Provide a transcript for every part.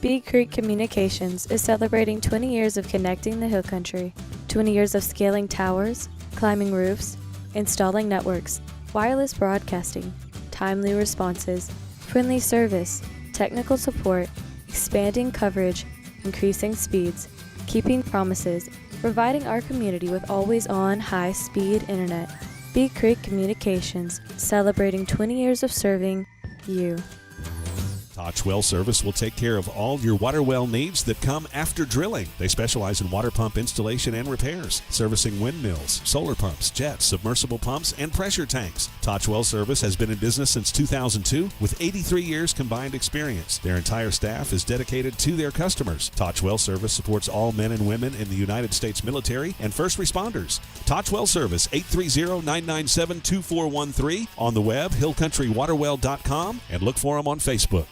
Bee Creek Communications is celebrating 20 years of connecting the Hill Country. 20 years of scaling towers, climbing roofs, installing networks, wireless broadcasting, timely responses, friendly service, technical support, expanding coverage, increasing speeds, keeping promises, providing our community with always-on high-speed internet. Bee Creek Communications, celebrating 20 years of serving you. Touch Well Service will take care of all your water well needs that come after drilling. They specialize in water pump installation and repairs, servicing windmills, solar pumps, jets, submersible pumps, and pressure tanks. Touch Well Service has been in business since 2002 with 83 years combined experience. Their entire staff is dedicated to their customers. Touch Well Service supports all men and women in the United States military and first responders. Touch Well Service, 830-997-2413. On the web, hillcountrywaterwell.com, and look for them on Facebook.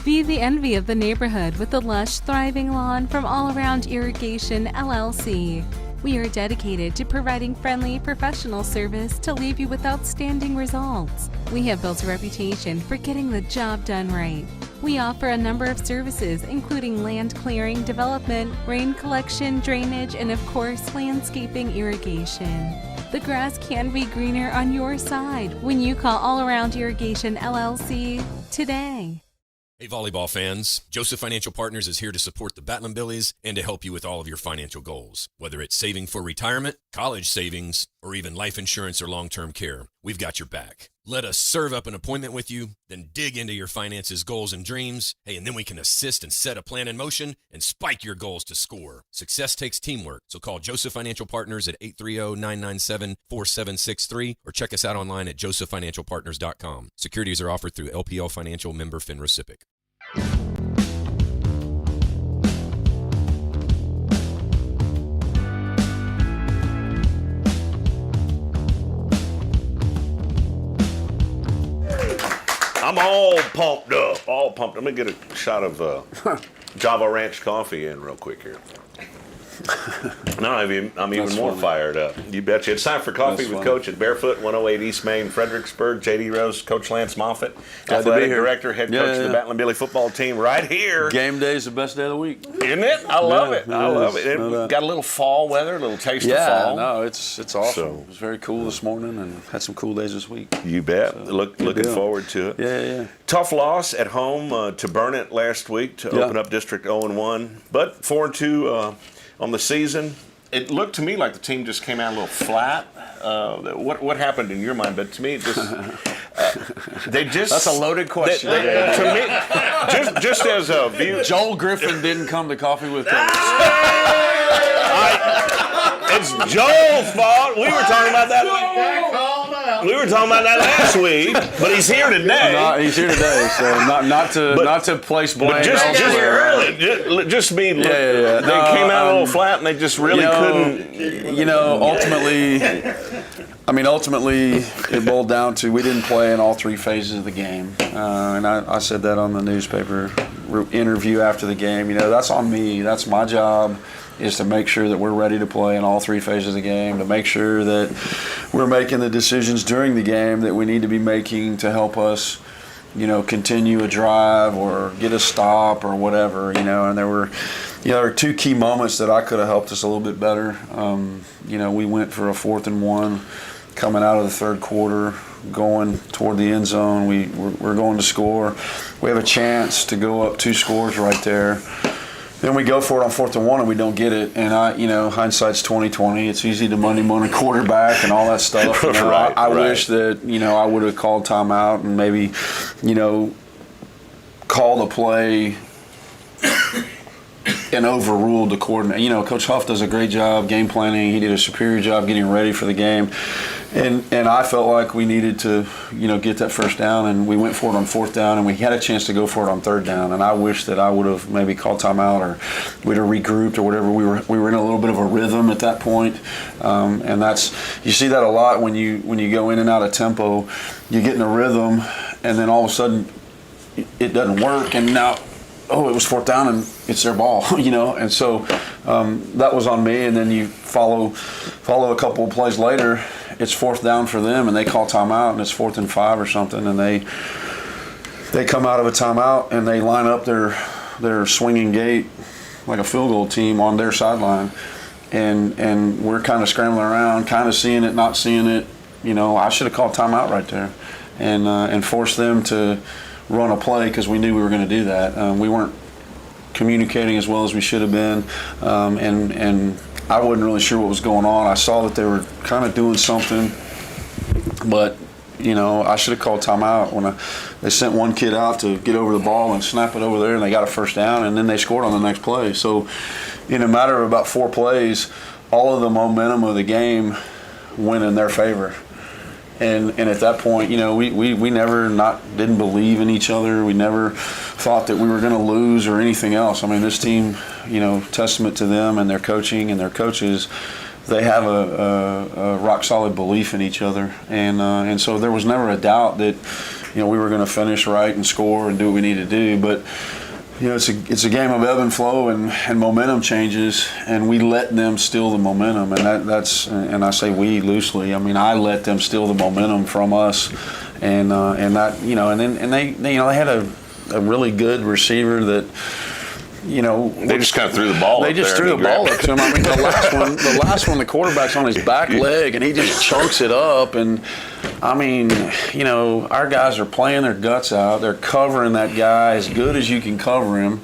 Be the envy of the neighborhood with the lush, thriving lawn from All Around Irrigation, LLC. We are dedicated to providing friendly, professional service to leave you with outstanding results. We have built a reputation for getting the job done right. We offer a number of services, including land clearing, development, rain collection, drainage, and of course, landscaping irrigation. The grass can be greener on your side when you call All Around Irrigation, LLC today. Hey volleyball fans, Joseph Financial Partners is here to support the Battling Billies and to help you with all of your financial goals. Whether it's saving for retirement, college savings, or even life insurance or long-term care, we've got your back. Let us serve up an appointment with you, then dig into your finances, goals, and dreams. Hey, and then we can assist and set a plan in motion and spike your goals to score. Success takes teamwork, so call Joseph Financial Partners at 830-997-4763 or check us out online at josephfinancialpartners.com. Securities are offered through LPL Financial, member FINRA SIPC. I'm all pumped up, all pumped. Let me get a shot of Java Ranch coffee in real quick here. Now I'm even more fired up. You betcha. It's time for Coffee with Coach at Barefoot, 108 East Main, Fredericksburg. J.D. Rose, Coach Lance Moffet, athletic director, head coach of the Battling Billy football team right here. Game day is the best day of the week. Isn't it? I love it. I love it. Got a little fall weather, a little taste of fall. Yeah, no, it's awesome. So, it was very cool this morning and had some cool days this week. You bet. So, looking forward to it. Yeah. Tough loss at home to Burnett last week to open up District 0-1, but 4-2 on the season. It looked to me like the team just came out a little flat. What happened in your mind? But to me, it just they just. That's a loaded question. To me, just as a view, Joel Griffin didn't come to Coffee with Coach. It's Joel's fault. We were talking about that. We were talking about that last week, but he's here today. He's here today, so not to place blame elsewhere. Just me. They came out a little flat, and they just really couldn't. Ultimately, it boiled down to we didn't play in all three phases of the game, and I said that on the newspaper interview after the game. That's on me. That's my job. Is to make sure that we're ready to play in all three phases of the game, to make sure that we're making the decisions during the game that we need to be making to help us, continue a drive or get a stop or whatever, and there were two key moments that I could have helped us a little bit better. We went for a 4th and 1 coming out of the third quarter, going toward the end zone. We're going to score. We have a chance to go up 2 scores right there. Then we go for it on 4th and 1 and we don't get it. And hindsight's 20/20. It's easy to money quarterback and all that stuff. I wish that I would have called timeout and maybe called a play and overruled the coordinator. Coach Huff does a great job game planning. He did a superior job getting ready for the game. And I felt like we needed to, get that first down, and we went for it on 4th down, and we had a chance to go for it on 3rd down. And I wish that I would have maybe called timeout or we'd have regrouped or whatever. We were in a little bit of a rhythm at that point, and you see that a lot when you go in and out of tempo. You get in a rhythm, and then all of a sudden it doesn't work, and now it was 4th down and it's their ball, And so that was on me. And then you follow a couple of plays later. It's 4th down for them, and they call timeout, and it's 4th and 5 or something, and they come out of a timeout and they line up their their swinging gate like a field goal team on their sideline, and we're kind of scrambling around, kind of seeing it, not seeing it. I should have called timeout right there, and forced them to run a play because we knew we were going to do that. We weren't communicating as well as we should have been, and I wasn't really sure what was going on. I saw that they were kind of doing something, but I should have called timeout when they sent one kid out to get over the ball and snap it over there, and they got a first down, and then they scored on the next play. So in a matter of about 4 plays, all of the momentum of the game went in their favor. And at that point, we never didn't believe in each other. We never thought that we were going to lose or anything else. I mean, this team, testament to them and their coaching and their coaches, they have a rock solid belief in each other, and so there was never a doubt that we were going to finish right and score and do what we need to do. But it's a game of ebb and flow and momentum changes, and we let them steal the momentum, and and I say we loosely. I mean, I let them steal the momentum from us, and that and they had a really good receiver that. They just kind of threw the ball. They just threw the ball up to him. I mean, the last one, the quarterback's on his back leg, and he just chunks it up. And I mean, our guys are playing their guts out. They're covering that guy as good as you can cover him.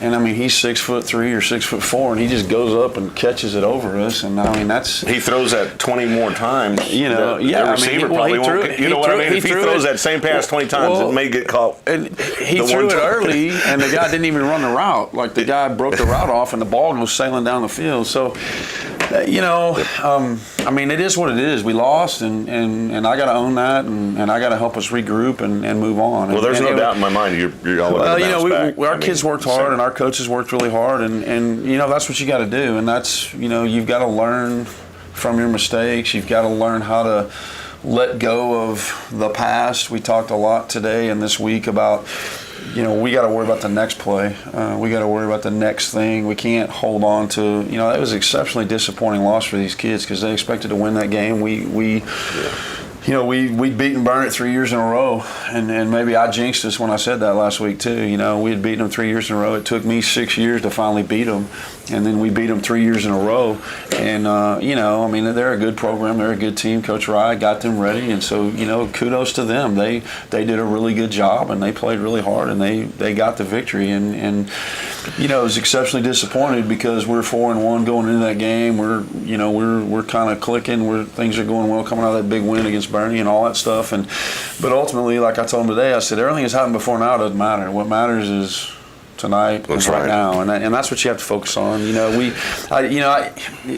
And I mean, he's 6'3" or 6'4", and he just goes up and catches it over us. And I mean, he throws that 20 more times. The receiver probably won't. If he throws that same pass 20 times, it may get caught. And he threw it early, and the guy didn't even run the route. Like the guy broke the route off, and the ball goes sailing down the field. So, I mean, it is what it is. We lost, and I got to own that, and I got to help us regroup and move on. Well, there's no doubt in my mind you're all looking to bounce back. Our kids worked hard, and our coaches worked really hard, and that's what you got to do, and that's you've got to learn from your mistakes. You've got to learn how to let go of the past. We talked a lot today and this week about we got to worry about the next play. We got to worry about the next thing. We can't hold on to it was an exceptionally disappointing loss for these kids because they expected to win that game. We'd beaten Burnett 3 years in a row, and maybe I jinxed us when I said that last week too. We had beaten them 3 years in a row. It took me 6 years to finally beat them, and then we beat them 3 years in a row. And I mean, they're a good program. They're a good team. Coach Rye got them ready, and so kudos to them. They did a really good job, and they played really hard, and they got the victory. And I was exceptionally disappointed because we're 4-1 going into that game. We're kind of clicking. Things are going well coming out of that big win against Bernie and all that stuff, but ultimately, like I told him today, I said everything that's happened before now doesn't matter. What matters is tonight and right now, and that's what you have to focus on.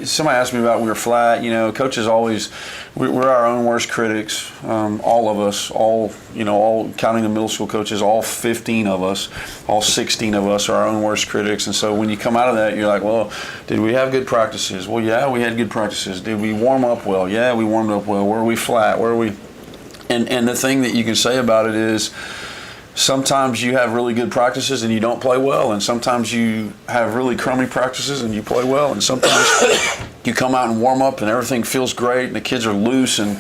Somebody asked me about we were flat. Coaches always we're our own worst critics. All of us, all counting the middle school coaches, all 15 of us, all 16 of us are our own worst critics. And so when you come out of that, you're like, well, did we have good practices? Well, yeah, we had good practices. Did we warm up well? Yeah, we warmed up well. Were we flat? Were we? And the thing that you can say about it is, sometimes you have really good practices and you don't play well, and sometimes you have really crummy practices and you play well, and sometimes you come out and warm up and everything feels great and the kids are loose and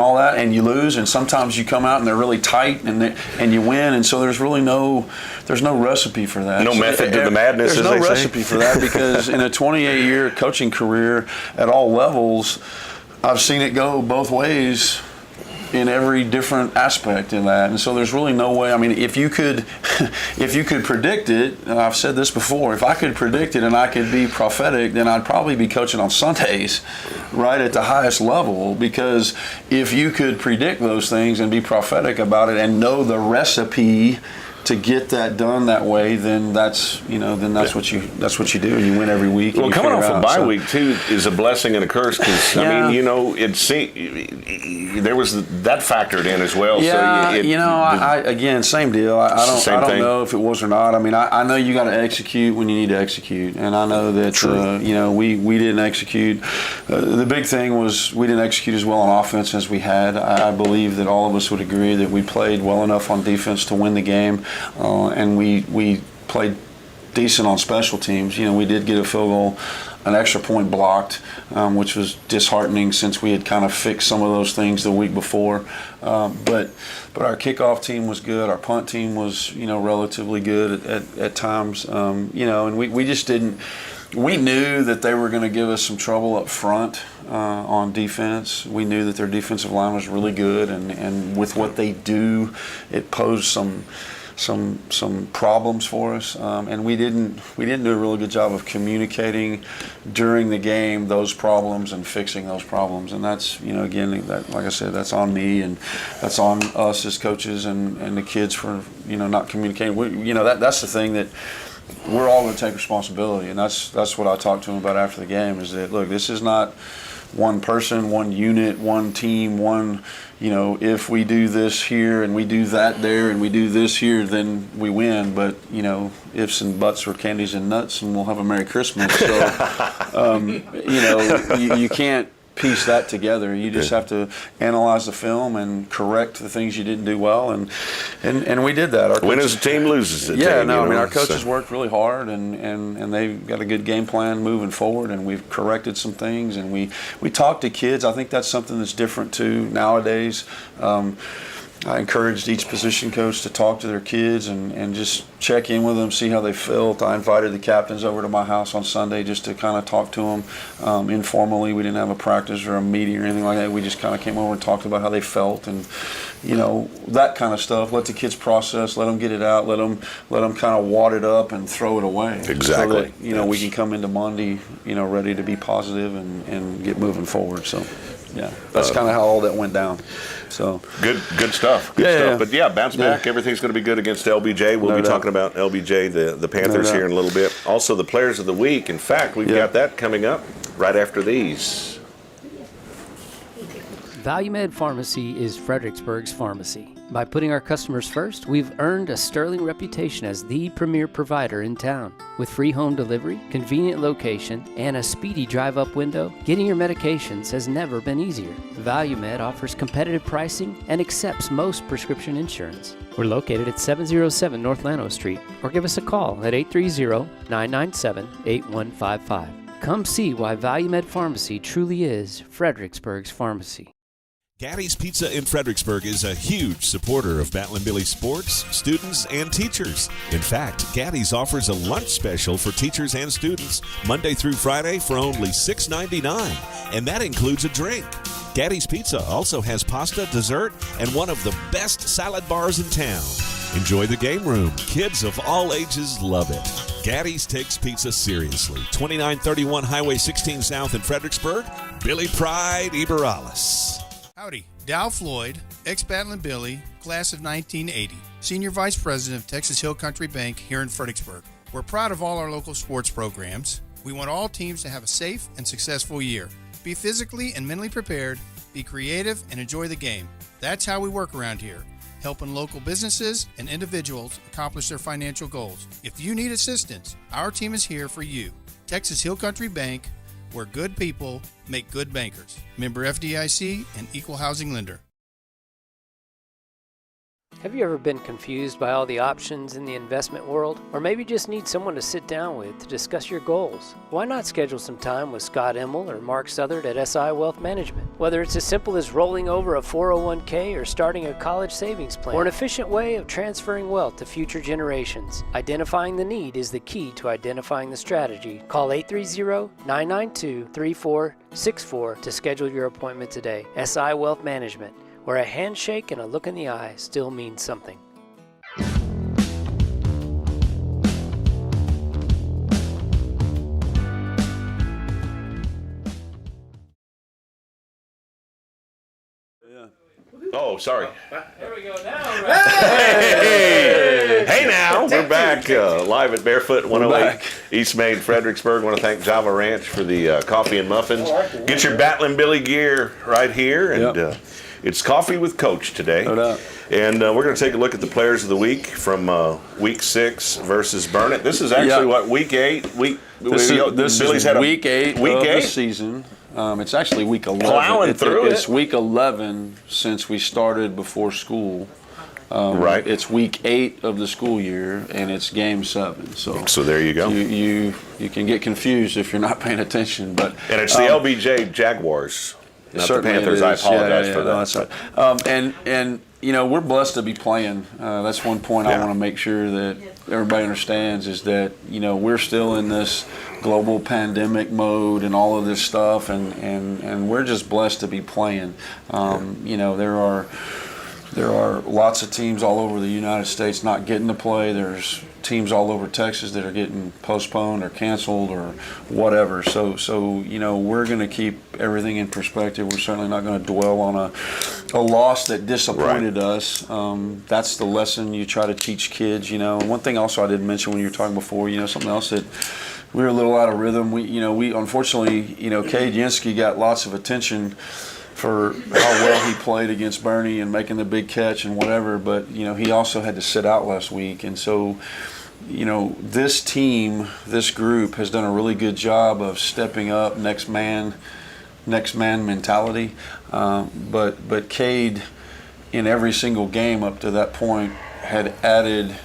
all that, and you lose, and sometimes you come out and they're really tight and you win, and so there's no recipe for that. No method to the madness. There's no recipe for that because in a 28-year coaching career at all levels, I've seen it go both ways in every different aspect in that, and so there's really no way. I mean, if you could predict it, and I've said this before, if I could predict it and I could be prophetic, then I'd probably be coaching on Sundays, right at the highest level. Because if you could predict those things and be prophetic about it and know the recipe to get that done that way, then that's what you do, and you win every week. Well, coming off a bye week too is a blessing and a curse because yeah. I mean, there was that factored in as well. Yeah, so I again, same deal. I don't know if it was or not. I mean, I know you got to execute when you need to execute, and I know that we didn't execute. The big thing was we didn't execute as well on offense as we had. I believe that all of us would agree that we played well enough on defense to win the game. And we played decent on special teams. We did get a field goal an extra point blocked, which was disheartening since we had kind of fixed some of those things the week before. But our kickoff team was good. Our punt team was, relatively good at times. And we just didn't. We knew that they were going to give us some trouble up front on defense. We knew that their defensive line was really good, and with what they do, it posed some problems for us. And we didn't do a really good job of communicating during the game those problems and fixing those problems. And that's, again, that, like I said, that's on me, and that's on us as coaches and the kids for not communicating. That's the thing that we're all going to take responsibility, and that's what I talked to him about after the game, is that, look, this is not one person, one unit, one team, if we do this here and we do that there and we do this here, then we win. But, ifs and buts or candies and nuts, and we'll have a Merry Christmas. So, you can't piece that together. You just have to analyze the film and correct the things you didn't do well, and we did that. Our win as a team, loses as a team. Our coaches worked really hard, and they've got a good game plan moving forward, and we've corrected some things, and we talk to kids. I think that's something that's different too nowadays. I encouraged each position coach to talk to their kids and just check in with them, see how they felt. I invited the captains over to my house on Sunday just to kind of talk to them informally. We didn't have a practice or a meeting or anything like that. We just kind of came over and talked about how they felt, and that kind of stuff. Let the kids process, let them get it out, let them kind of wad it up and throw it away. Exactly. So that, we can come into Monday, ready to be positive and get moving forward. So, yeah, that's kind of how all that went down. So good stuff. Good stuff. But bounce back. Everything's going to be good against LBJ. We'll be talking about LBJ, the Panthers here in a little bit. Also, the players of the week. In fact, we've got that coming up right after these. ValueMed Pharmacy is Fredericksburg's pharmacy. By putting our customers first, we've earned a sterling reputation as the premier provider in town. With free home delivery, convenient location, and a speedy drive-up window, getting your medications has never been easier. ValueMed offers competitive pricing and accepts most prescription insurance. We're located at 707 North Llano Street, or give us a call at 830-997-8155. Come see why ValueMed Pharmacy truly is Fredericksburg's pharmacy. Gaddy's Pizza in Fredericksburg is a huge supporter of Billie Sports, students, and teachers. In fact, Gaddy's offers a lunch special for teachers and students Monday through Friday for only $6.99, and that includes a drink. Gaddy's Pizza also has pasta, dessert, and one of the best salad bars in town. Enjoy the game room. Kids of all ages love it. Gaddy's takes pizza seriously. 2931 Highway 16 South in Fredericksburg. Billy Pride Iberales. Howdy, Dow Floyd, ex-Battling Billy, class of 1980, Senior Vice President of Texas Hill Country Bank here in Fredericksburg. We're proud of all our local sports programs. We want all teams to have a safe and successful year. Be physically and mentally prepared, be creative, and enjoy the game. That's how we work around here, helping local businesses and individuals accomplish their financial goals. If you need assistance, our team is here for you. Texas Hill Country Bank, where good people make good bankers. Member FDIC and Equal Housing Lender. Have you ever been confused by all the options in the investment world? Or maybe just need someone to sit down with to discuss your goals? Why not schedule some time with Scott Emmel or Mark Southard at SI Wealth Management? Whether it's as simple as rolling over a 401k or starting a college savings plan, or an efficient way of transferring wealth to future generations, identifying the need is the key to identifying the strategy. Call 830-992-3464 to schedule your appointment today. SI Wealth Management, where a handshake and a look in the eye still means something. Oh, sorry. There we go now. Hey now, we're back live at Barefoot 108 East Main, Fredericksburg. I want to thank Java Ranch for the coffee and muffins. Get your Battling Billy gear right here, and it's Coffee with Coach today. No doubt. And we're going to take a look at the players of the week from Week 6 versus Burnett. This is actually Week 8. This is Week 8 Week of 8? the season. It's actually Week 11. Plowing through It's Week 11 since we started before school. Right. It's week 8 of the school year, and it's game 7. So there you go. You can get confused if you're not paying attention. But and it's the LBJ Jaguars, not the Panthers. I apologize for that. No, that's right. And we're blessed to be playing. That's one point I want to make sure that everybody understands is that we're still in this global pandemic mode and all of this stuff, and we're just blessed to be playing. There are lots of teams all over the United States not getting to play. There's teams all over Texas that are getting postponed or canceled or whatever. So we're going to keep everything in perspective. We're certainly not going to dwell on a loss that disappointed us. That's the lesson you try to teach kids. And one thing also I didn't mention when you were talking before, something else that we were a little out of rhythm. We unfortunately, Cade Yansky got lots of attention for how well he played against Bernie and making the big catch and whatever, but he also had to sit out last week, and so this team, this group has done a really good job of stepping up next man mentality. But Cade, in every single game up to that point, had added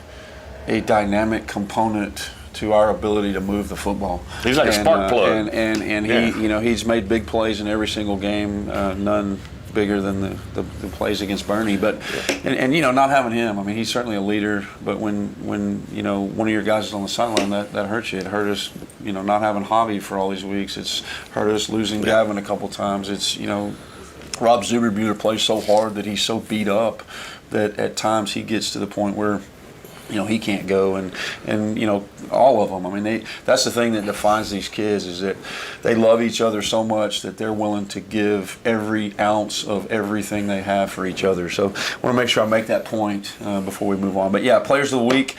a dynamic component to our ability to move the football. He's like a spark plug. And he, he's made big plays in every single game, none bigger than the plays against Bernie. But and not having him, I mean, he's certainly a leader. But when one of your guys is on the sideline, that hurts you. It hurt us, not having Javi for all these weeks. It's hurt us losing Gavin a couple times. It's Rob Zuberbuehler plays so hard that he's so beat up that at times he gets to the point where he can't go, and all of them. I mean, that's the thing that defines these kids is that they love each other so much that they're willing to give every ounce of everything they have for each other. So I want to make sure I make that point before we move on. But yeah, Players of the Week.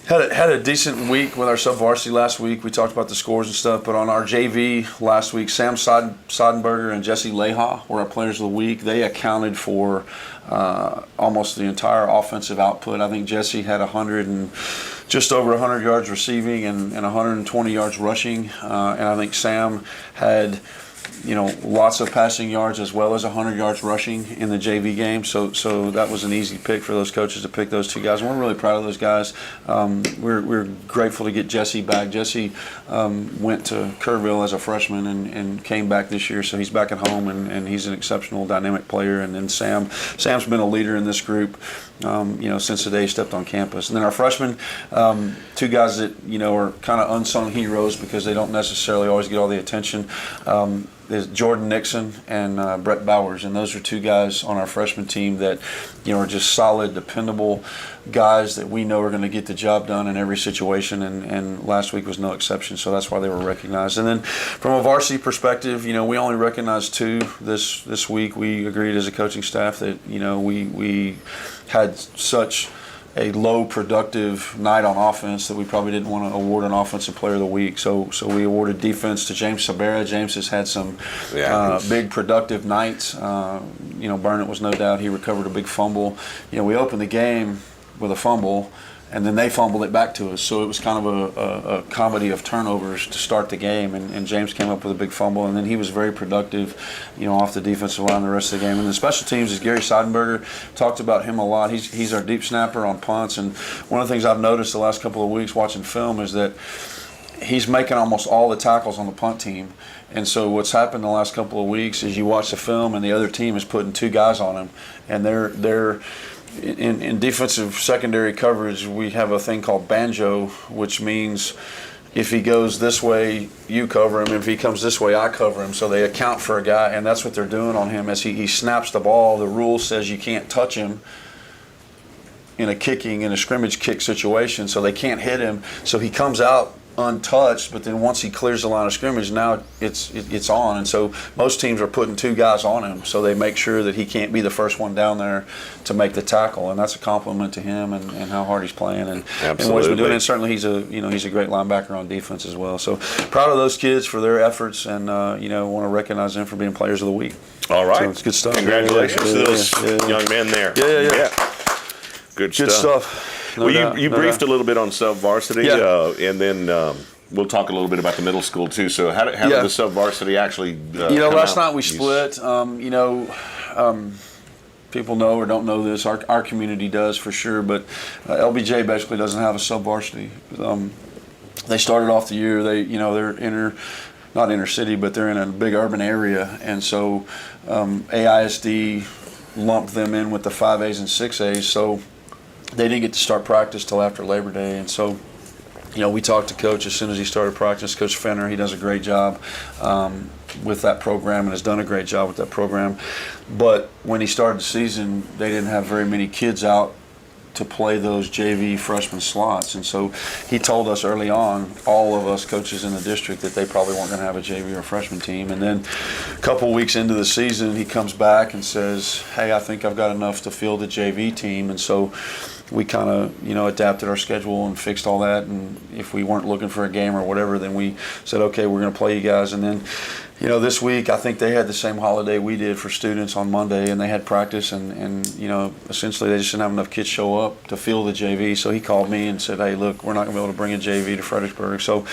Had a decent week with our sub-varsity last week. We talked about the scores and stuff, but on our JV last week, Sam Sodenberger and Jesse Leha were our Players of the Week. They accounted for almost the entire offensive output. I think Jesse had just over 100 yards receiving and 120 yards rushing, and I think Sam had lots of passing yards as well as 100 yards rushing in the JV game. So that was an easy pick for those coaches to pick those two guys. And we're really proud of those guys. We're grateful to get Jesse back. Jesse went to Kerrville as a freshman and came back this year, so he's back at home, and he's an exceptional, dynamic player. And then Sam's been a leader in this group, since the day he stepped on campus. And then our freshmen, two guys that are kind of unsung heroes because they don't necessarily always get all the attention. There's Jordan Nixon and Brett Bowers, and those are two guys on our freshman team that are just solid, dependable guys that we know are going to get the job done in every situation, and last week was no exception, so that's why they were recognized. And then from a varsity perspective, we only recognized 2 this week. We agreed as a coaching staff that we had such a low productive night on offense that we probably didn't want to award an offensive player of the week. So we awarded defense to James Sabera. James has had some big productive nights. Burnett was no doubt. He recovered a big fumble. We opened the game with a fumble, and then they fumbled it back to us. So it was kind of a comedy of turnovers to start the game, and James came up with a big fumble, and then he was very productive, off the defensive line the rest of the game. And the special teams is Gary Sodenberger. Talked about him a lot. He's our deep snapper on punts, and one of the things I've noticed the last couple of weeks watching film is that he's making almost all the tackles on the punt team. And so what's happened the last couple of weeks is you watch the film and the other team is putting 2 guys on him, and they're in defensive secondary coverage, we have a thing called banjo, which means if he goes this way, you cover him. If he comes this way, I cover him. So they account for a guy, and that's what they're doing on him as he snaps the ball. The rule says you can't touch him in a scrimmage kick situation, so they can't hit him. So he comes out untouched, but then once he clears the line of scrimmage, now it's on. And so most teams are putting 2 guys on him, so they make sure that he can't be the first one down there to make the tackle, and that's a compliment to him and how hard he's playing and what he's been doing. And certainly he's a great linebacker on defense as well. So proud of those kids for their efforts, and want to recognize them for being Players of the Week. All right, so it's good stuff. Congratulations to those young men there. Yeah. Good stuff. No well, doubt, you briefed a little bit on sub-varsity, and then we'll talk a little bit about the middle school too. So how did the sub-varsity actually come last out? night we split. people know or don't know this. Our community does for sure, but LBJ basically doesn't have a sub-varsity. They started off the year, they're not inner city, but they're in a big urban area, and so AISD lumped them in with the 5As and 6As, so they didn't get to start practice till after Labor Day. And so we talked to Coach as soon as he started practice. Coach Fenner, he does a great job with that program and has done a great job with that program. But when he started the season, they didn't have very many kids out to play those JV freshman slots. And so he told us early on, all of us coaches in the district, that they probably weren't going to have a JV or freshman team. And then a couple weeks into the season, he comes back and says, hey, I think I've got enough to field a JV team. And so we kind of, adapted our schedule and fixed all that. And if we weren't looking for a game or whatever, then we said, okay, we're going to play you guys. And then, this week, I think they had the same holiday we did for students on Monday, and they had practice, and essentially they just didn't have enough kids show up to field the JV. So he called me and said, hey, look, we're not going to be able to bring a JV to Fredericksburg. So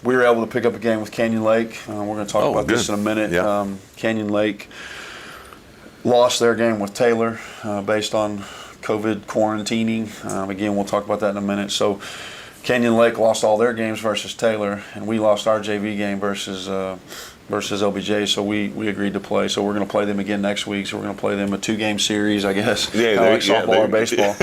we were able to pick up a game with Canyon Lake. We're going to talk about this in a minute. Yeah. Canyon Lake lost their game with Taylor based on COVID quarantining. Again, we'll talk about that in a minute. So Canyon Lake lost all their games versus Taylor, and we lost our JV game versus LBJ, so we agreed to play. So we're going to play them again next week. So we're going to play them a 2-game series, I guess. Yeah, like softball or baseball.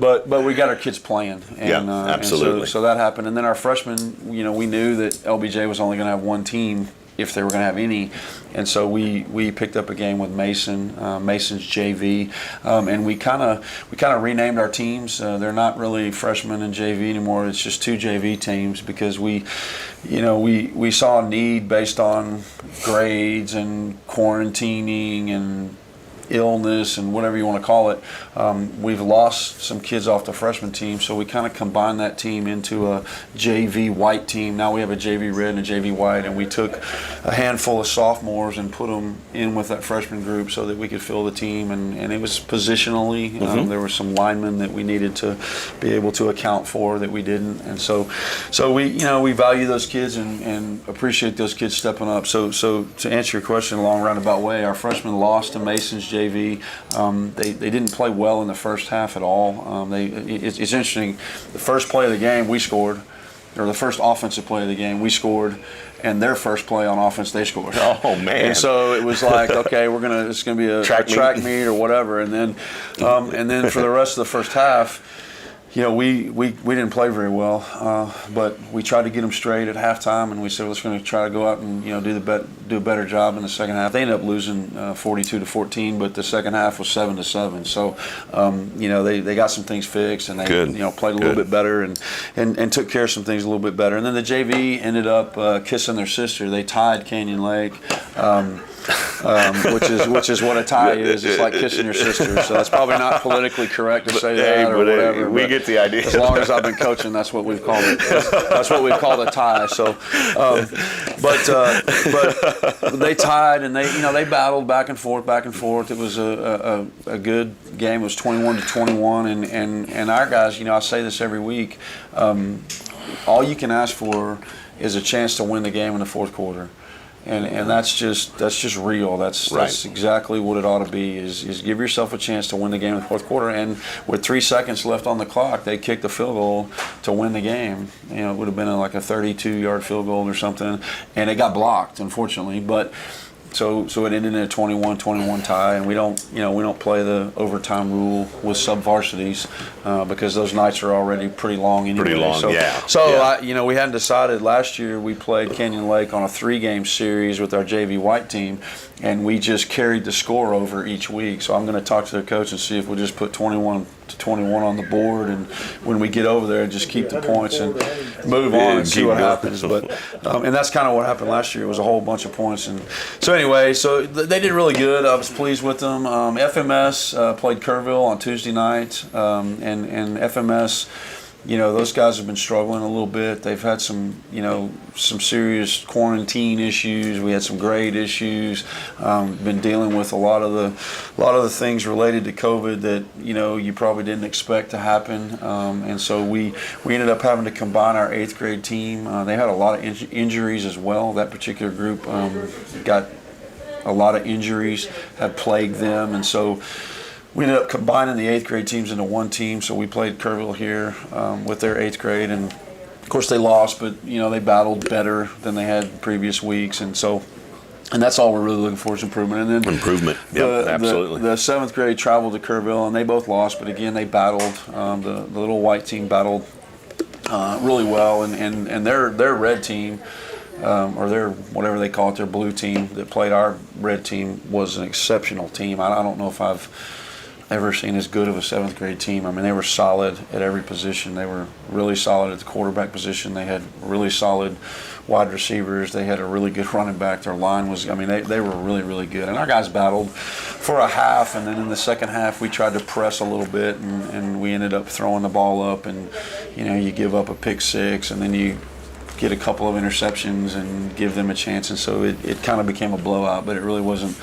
But we got our kids playing. And, absolutely. And so that happened. And then our freshmen, we knew that LBJ was only going to have one team if they were going to have any. And so we picked up a game with Mason, Mason's JV, and we kind of renamed our teams. They're not really freshmen and JV anymore. It's just 2 JV teams because we saw a need based on grades and quarantining and illness and whatever you want to call it. We've lost some kids off the freshman team, so we kind of combined that team into a JV white team. Now we have a JV red and a JV white, and we took a handful of sophomores and put them in with that freshman group so that we could fill the team, and it was positionally. There were some linemen that we needed to be able to account for that we didn't, and so we value those kids and appreciate those kids stepping up. So to answer your question in a long roundabout way, our freshmen lost to Mason's JV. They didn't play well in the first half at all. It's interesting. The first play of the game we scored, or the first offensive play of the game we scored, and their first play on offense they scored. Oh man! And so it was like, okay, it's gonna be a track meet or whatever, and then for the rest of the first half, we didn't play very well, but we tried to get them straight at halftime, and we said, let's going to try to go out and do a better job in the second half. They ended up losing 42-14, but the second half was 7-7. So they got some things fixed, and they played a little bit better and took care of some things a little bit better. And then the JV ended up kissing their sister. They tied Canyon Lake. Which is what a tie is. It's like kissing your sister. So that's probably not politically correct to say that or whatever. We get the idea. As long as I've been coaching, that's what we've called it. That's what we've called a tie. So, but they tied, and they battled back and forth. It was a good game. It was 21-21, and our guys. I say this every week. All you can ask for is a chance to win the game in the fourth quarter. And that's just real. That's exactly what it ought to be. Is give yourself a chance to win the game in the fourth quarter. And with 3 seconds left on the clock, they kicked the field goal to win the game. It would have been like a 32-yard field goal or something, and it got blocked, unfortunately. But so it ended in a 21-21 tie, and we don't play the overtime rule with sub-varsities because those nights are already pretty long anyway. Pretty long, yeah. So we hadn't decided. Last year we played Canyon Lake on a 3-game series with our JV white team, and we just carried the score over each week. So I'm going to talk to the coach and see if we'll just put 21-21 on the board, and when we get over there, just keep the points and move on and see what happens. But and that's kind of what happened last year. It was a whole bunch of points, and so anyway, they did really good. I was pleased with them. FMS played Kerrville on Tuesday night, and FMS. Those guys have been struggling a little bit. They've had some serious quarantine issues. We had some grade issues. Been dealing with a lot of the things related to COVID that you probably didn't expect to happen. And so we ended up having to combine our 8th grade team. They had a lot of injuries as well. That particular group got a lot of injuries had plagued them, and so we ended up combining the 8th grade teams into one team. So we played Kerrville here with their 8th grade, and of course they lost, but they battled better than they had previous weeks, and that's all we're really looking for is improvement. And then improvement. Yep, absolutely. The 7th grade traveled to Kerrville, and they both lost, but again they battled. The little white team battled really well, and their red team, or their whatever they call it, their blue team that played our red team was an exceptional team. I don't know if I've ever seen as good of a 7th grade team. I mean, they were solid at every position. They were really solid at the quarterback position. They had really solid wide receivers. They had a really good running back. Their line was, they were really, really good. And our guys battled for a half, and then in the second half we tried to press a little bit, and we ended up throwing the ball up, and you give up a pick six, and then you get a couple of interceptions and give them a chance, and so it kind of became a blowout, but it really wasn't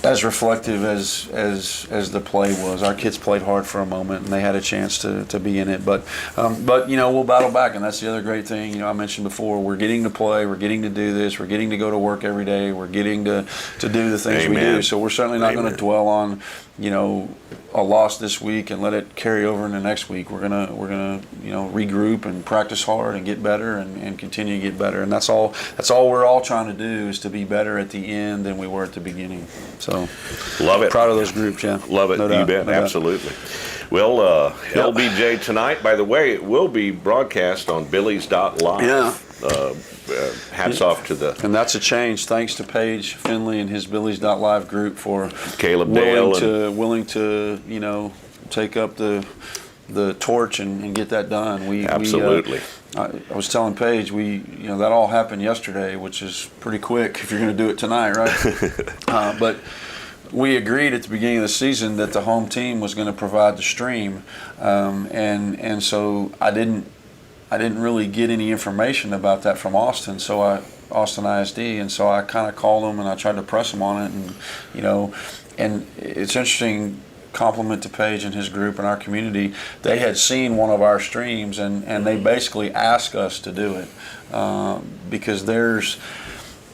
as reflective as the play was. Our kids played hard for a moment, and they had a chance to be in it. But we'll battle back, and that's the other great thing. I mentioned before, we're getting to play, we're getting to do this, we're getting to go to work every day, we're getting to do the things we do. So we're certainly not going to dwell on a loss this week and let it carry over into next week. We're gonna regroup and practice hard and get better and continue to get better. And that's all we're all trying to do, is to be better at the end than we were at the beginning. So love it. Proud of those groups, yeah. Love it. No You doubt, bet. no doubt. Absolutely. Well, LBJ tonight, by the way, it will be broadcast on Billy's.live. Yeah. Hats off to the... And that's a change, thanks to Paige Finley and his Billy's.live group for Caleb Dale willing to take up the torch and get that done. Absolutely. I was telling Paige, that all happened yesterday, which is pretty quick if you're going to do it tonight, right? But we agreed at the beginning of the season that the home team was going to provide the stream, and so I didn't really get any information about that from Austin, Austin ISD, and so I kind of called them and I tried to press them on it, and it's interesting. Compliment to Paige and his group and our community. They had seen one of our streams, and they basically asked us to do it because theirs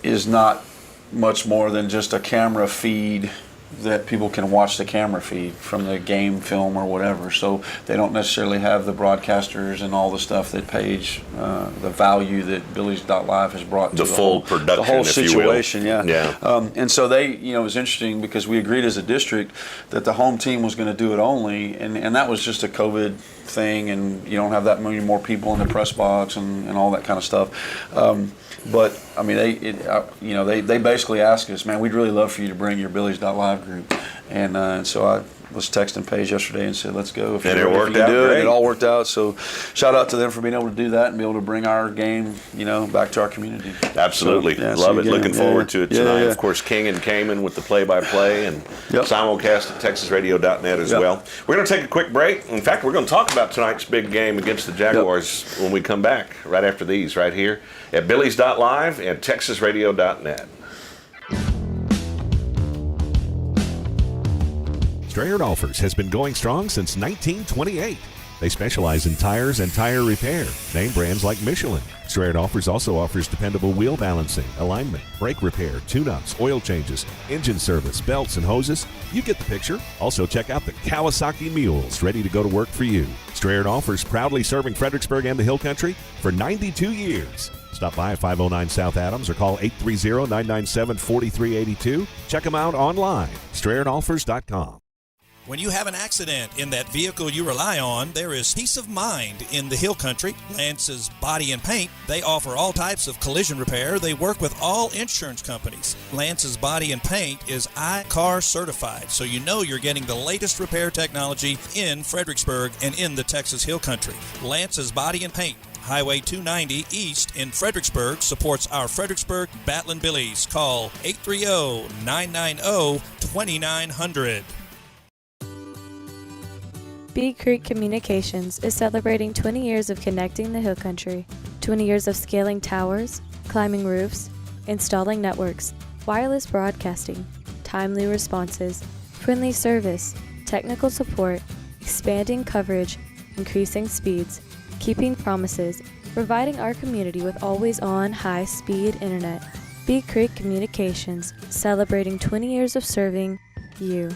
is not much more than just a camera feed that people can watch the camera feed from the game film or whatever. So they don't necessarily have the broadcasters and all the stuff that Paige, the value that Billy's.live has brought to the full production, the whole situation. If you will. Yeah. And so they, it was interesting because we agreed as a district that the home team was going to do it only, and that was just a COVID thing, and you don't have that many more people in the press box and all that kind of stuff. But I mean, they basically asked us, man, we'd really love for you to bring your Billy's.live group, and so I was texting Paige yesterday and said, let's go. And it worked out great. It all worked out. So shout out to them for being able to do that and be able to bring our game, back to our community. Absolutely. So, love it. Looking forward to it tonight. Yeah. Of course, King and Cayman with the play-by-play, and simulcast at TexasRadio.net as well. We're going to take a quick break. In fact, we're going to talk about tonight's big game against the Jaguars when we come back, right after these, right here at Billy's.live and TexasRadio.net. Strayer Offers has been going strong since 1928. They specialize in tires and tire repair. Name brands like Michelin. Strayer Offers also offers dependable wheel balancing, alignment, brake repair, tune-ups, oil changes, engine service, belts, and hoses. You get the picture. Also check out the Kawasaki Mules, ready to go to work for you. Strayer Offers, proudly serving Fredericksburg and the Hill Country for 92 years. Stop by at 509 South Adams or call 830-997-4382. Check them out online, StrayerOffers.com. When you have an accident in that vehicle you rely on, there is peace of mind in the Hill Country. Lance's Body and Paint, they offer all types of collision repair. They work with all insurance companies. Lance's Body and Paint is iCar certified, so you know you're getting the latest repair technology in Fredericksburg and in the Texas Hill Country. Lance's Body and Paint, Highway 290 East in Fredericksburg, supports our Fredericksburg Battling Billies. Call 830-990-2900. Bee Creek Communications is celebrating 20 years of connecting the Hill Country, 20 years of scaling towers, climbing roofs, installing networks, wireless broadcasting, timely responses, friendly service, technical support, expanding coverage, increasing speeds, keeping promises, providing our community with always-on high-speed internet. Bee Creek Communications, celebrating 20 years of serving you.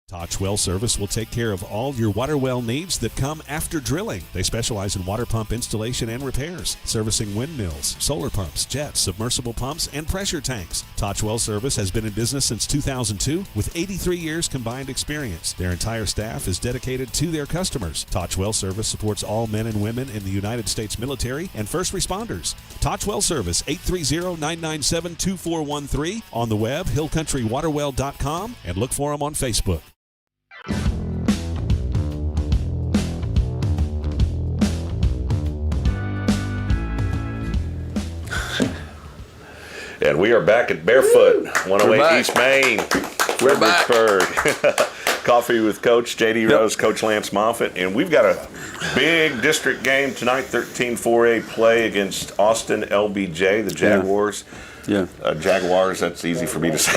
Toch Well Service will take care of all your water well needs that come after drilling. They specialize in water pump installation and repairs, servicing windmills, solar pumps, jets, submersible pumps, and pressure tanks. Toch Well Service has been in business since 2002 with 83 years combined experience. Their entire staff is dedicated to their customers. Toch Well Service supports all men and women in the United States military and first responders. Toch Well Service, 830-997-2413. On the web, hillcountrywaterwell.com, and look for them on Facebook. And we are back at Barefoot, 108 East Main, Fredericksburg. Coffee with Coach J.D. Rose, Coach Lance Moffet. And we've got a big district game tonight, 13-4A play against Austin LBJ, the Jaguars. Jaguars, that's easy for me to say.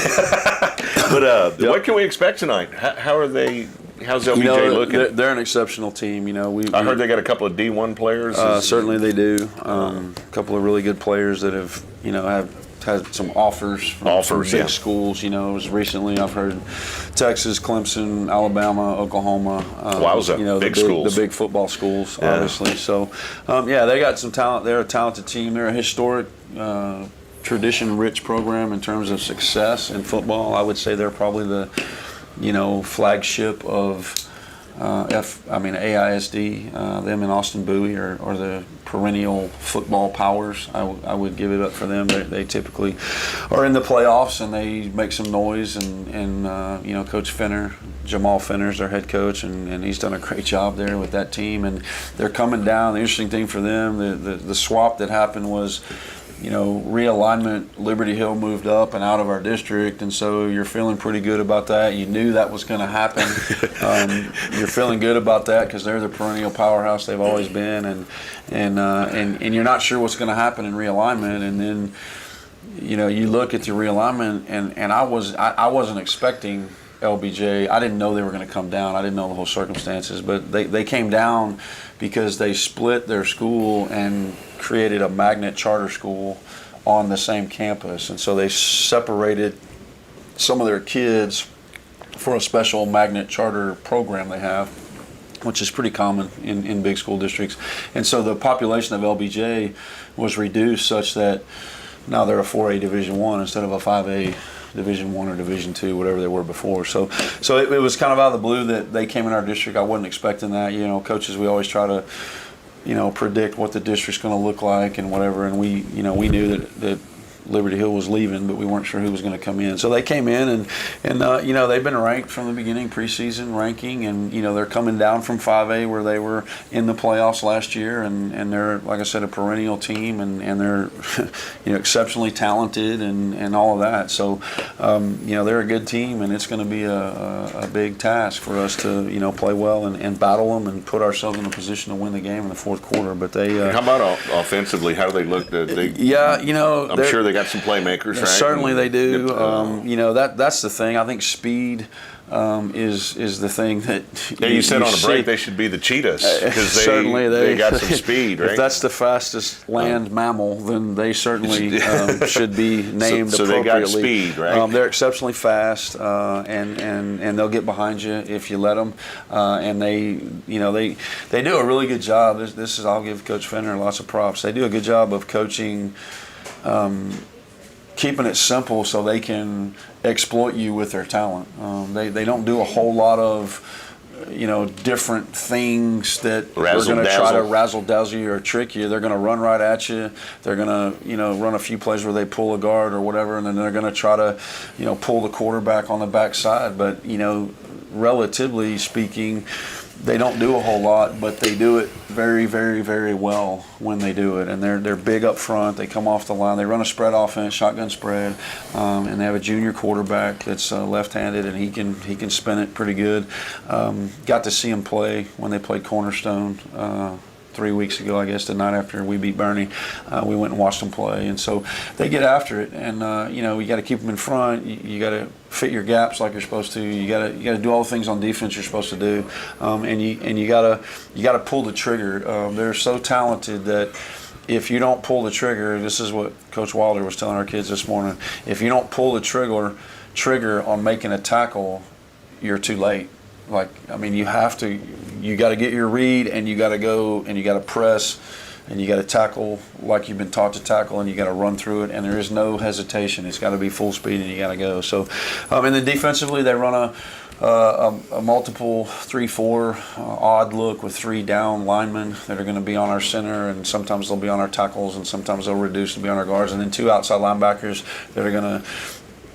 But what can we expect tonight? How are they? How's LBJ looking? They're an exceptional team. I heard they got a couple of D1 players. Certainly they do. A couple of really good players that have had some offers from big schools. As recently I've heard Texas, Clemson, Alabama, Oklahoma. Big schools. The big football schools, obviously. So, they got some talent. They're a talented team. They're a historic, tradition-rich program in terms of success in football. I would say they're probably the, flagship of AISD. Them and Austin Bowie are the perennial football powers. I would give it up for them. They typically are in the playoffs and they make some noise. And Coach Fenner, Jamal Fenner's their head coach, and he's done a great job there with that team. And they're coming down. The interesting thing for them, the swap that happened was, realignment. Liberty Hill moved up and out of our district, and so you're feeling pretty good about that. You knew that was going to happen. You're feeling good about that because they're the perennial powerhouse they've always been, and you're not sure what's going to happen in realignment. And then, you look at the realignment, and I wasn't expecting LBJ. I didn't know they were going to come down. I didn't know the whole circumstances, but they came down because they split their school and created a magnet charter school on the same campus. And so they separated some of their kids for a special magnet charter program they have, which is pretty common in big school districts. And so the population of LBJ was reduced such that now they're a 4A Division I instead of a 5A Division I or Division II, whatever they were before. So it was kind of out of the blue that they came in our district. I wasn't expecting that. Coaches, we always try to, predict what the district's going to look like and whatever. And we knew that Liberty Hill was leaving, but we weren't sure who was going to come in. So they came in, and they've been ranked from the beginning, preseason ranking, and they're coming down from 5A where they were in the playoffs last year, and they're, like I said, a perennial team, and they're exceptionally talented and all of that. So they're a good team, and it's going to be a big task for us to play well and battle them and put ourselves in a position to win the game in the fourth quarter. But they how about offensively? How do they look? I'm sure they got some playmakers, right? Certainly they do. That's the thing. I think speed is the thing that you said on a break they should be the cheetahs because they got some speed, right? If that's the fastest land mammal, then they certainly should be named so appropriately. They got speed, right? They're exceptionally fast, and they'll get behind you if you let them. And they do a really good job. I'll give Coach Fenner lots of props. They do a good job of coaching. Keeping it simple so they can exploit you with their talent. They don't do a whole lot of different things that are going to try to razzle dazzle you or trick you. They're going to run right at you. They're going to run a few plays where they pull a guard or whatever, and then they're going to try to pull the quarterback on the backside. But relatively speaking, they don't do a whole lot, but they do it very, very, very well when they do it. And they're big up front. They come off the line. They run a spread offense, shotgun spread, and they have a junior quarterback that's left-handed, and he can spin it pretty good. Got to see him play when they played Cornerstone 3 weeks ago, I guess, the night after we beat Bernie. We went and watched them play, and so they get after it. And you got to keep them in front. You got to fit your gaps like you're supposed to. You got to do all the things on defense you're supposed to do, and you got to pull the trigger. They're so talented that if you don't pull the trigger, this is what Coach Wilder was telling our kids this morning. If you don't pull the trigger on making a tackle, you're too late. Like, I mean, you got to get your read, and you got to go, and you got to press, and you got to tackle like you've been taught to tackle, and you got to run through it, and there is no hesitation. It's got to be full speed, and you got to go. So, and then defensively, they run a multiple 3-4 odd look with 3 down linemen that are going to be on our center, and sometimes they'll be on our tackles, and sometimes they'll reduce and be on our guards, and then 2 outside linebackers that are going to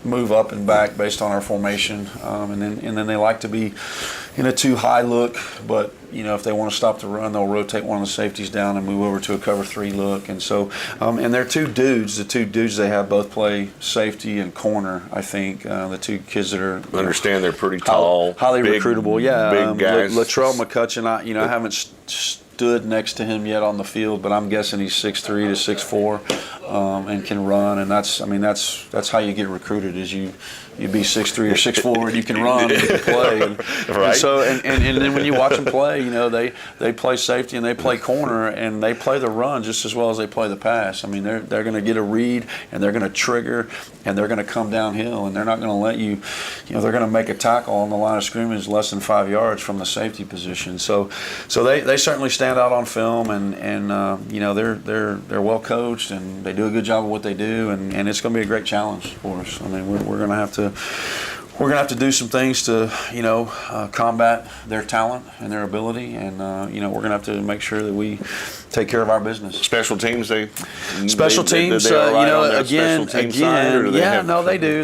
move up and back based on our formation, and then they like to be in a 2 high look, but if they want to stop the run, they'll rotate one of the safeties down and move over to a cover 3 look. And so, and they're 2 dudes. The 2 dudes they have both play safety and corner. I think the 2 kids that are they're pretty tall, highly recruitable. Yeah, big guys. Latrell McCutcheon. I haven't stood next to him yet on the field, but I'm guessing he's 6'3" to 6'4", and can run. And that's how you get recruited. Is you be 6'3" or 6'4", and you can run and you can play. Right. And so and then when you watch them play, they play safety and they play corner, and they play the run just as well as they play the pass. I mean, they're going to get a read, and they're going to trigger, and they're going to come downhill, and they're not going to let you. They're going to make a tackle on the line of scrimmage less than 5 yards from the safety position. So they certainly stand out on film, and they're well coached, and they do a good job of what they do, and it's going to be a great challenge for us. I mean, we're going to have to do some things to combat their talent and their ability, and we're going to have to make sure that we take care of our business. Special teams, they do.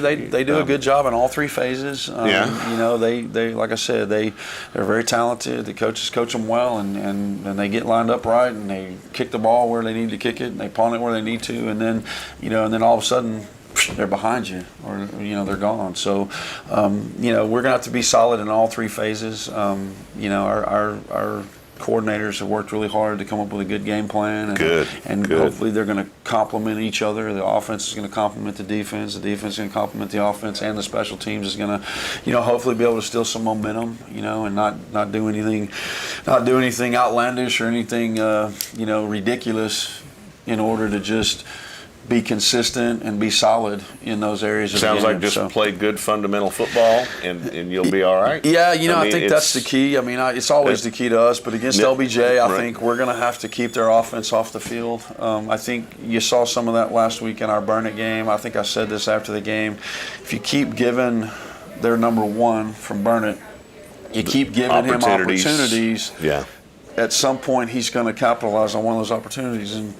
They do a good job in all 3 phases. They like I said, they're very talented. The coaches coach them well, and they get lined up right, and they kick the ball where they need to kick it, and they punt it where they need to, and then all of a sudden they're behind you, or they're gone. So we're gonna have to be solid in all 3 phases. Our coordinators have worked really hard to come up with a good game plan, and hopefully they're going to complement each other. The offense is going to complement the defense is going to complement the offense, and the special teams is going to hopefully be able to steal some momentum, and not do anything outlandish or anything ridiculous in order to just be consistent and be solid in those areas of the game. Sounds like just play good fundamental football and you'll be all right. Yeah, I think that's the key. I mean, it's always the key to us, but against LBJ, I think we're going to have to keep their offense off the field. I think you saw some of that last week in our Burnett game. I think I said this after the game. If you keep giving their number 1 from Burnett, you keep giving him opportunities. Yeah. At some point, he's going to capitalize on one of those opportunities, and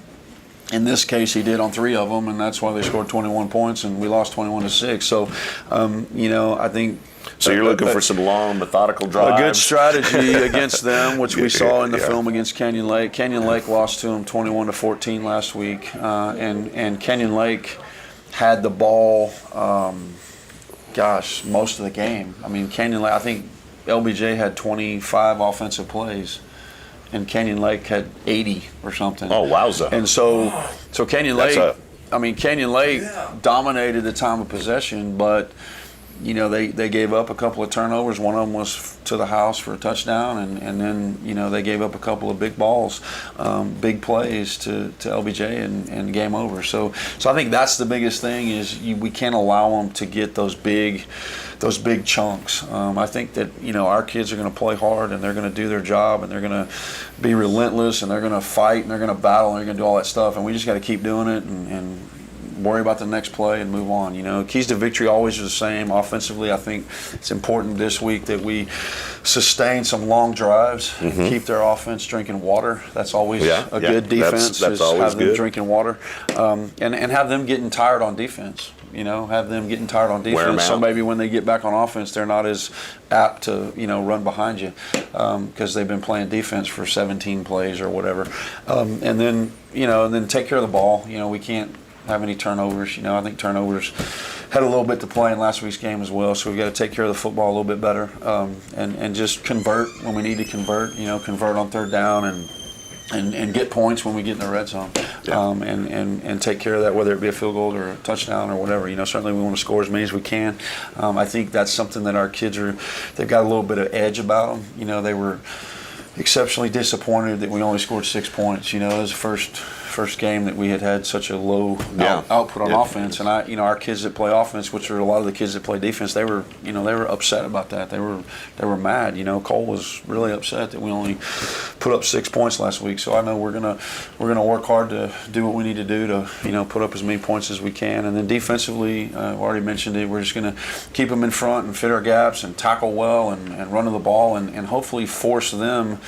in this case, he did on 3 of them, and that's why they scored 21 points, and we lost 21-6. So, I think. So you're looking for some long, methodical drives. A good strategy against them, which we saw in the film against Canyon Lake. Canyon Lake lost to them 21-14 last week, and Canyon Lake had the ball, most of the game. I mean, Canyon Lake. I think LBJ had 25 offensive plays, and Canyon Lake had 80 or something. Oh, wowza. And so Canyon Lake dominated the time of possession, but they gave up a couple of turnovers. One of them was to the house for a touchdown, and then they gave up a couple of big balls, big plays to LBJ, and game over. So I think that's the biggest thing is we can't allow them to get those big chunks. I think that our kids are going to play hard, and they're going to do their job, and they're going to be relentless, and they're going to fight, and they're going to battle, and they're going to do all that stuff, and we just got to keep doing it and worry about the next play and move on. Keys to victory always are the same. Offensively, I think it's important this week that we sustain some long drives, keep their offense drinking water. That's always a good defense. That's always have them good. Drinking water, and have them getting tired on defense. Have them getting tired on defense. So maybe when they get back on offense, they're not as apt to run behind you because they've been playing defense for 17 plays or whatever. And then take care of the ball. We can't have any turnovers. I think turnovers had a little bit to play in last week's game as well, so we've got to take care of the football a little bit better, and just convert when we need to convert. Convert on 3rd down and get points when we get in the red zone, and take care of that, whether it be a field goal or a touchdown or whatever. Certainly we want to score as many as we can. I think that's something that our kids they've got a little bit of edge about them. They were exceptionally disappointed that we only scored 6 points. It was the first game that we had such a low output on offense, and our kids that play offense, which are a lot of the kids that play defense, they were upset about that. They were mad. Cole was really upset that we only put up 6 points last week. So I know we're gonna work hard to do what we need to do to put up as many points as we can, and then defensively, I've already mentioned it. We're just gonna keep them in front and fit our gaps and tackle well and run to the ball and hopefully force them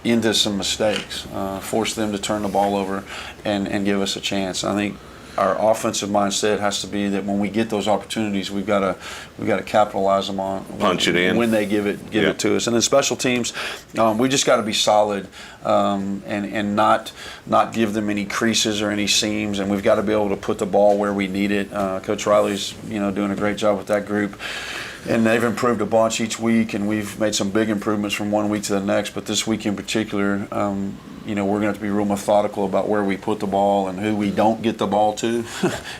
into some mistakes, force them to turn the ball over and give us a chance. I think our offensive mindset has to be that when we get those opportunities, we've got to capitalize them on. Punch it in when they give it to us. And then special teams, we just got to be solid and not give them any creases or any seams. And we've got to be able to put the ball where we need it. Coach Riley's doing a great job with that group. And they've improved a bunch each week, and we've made some big improvements from one week to the next. But this week in particular, we're going to have to be real methodical about where we put the ball and who we don't get the ball to,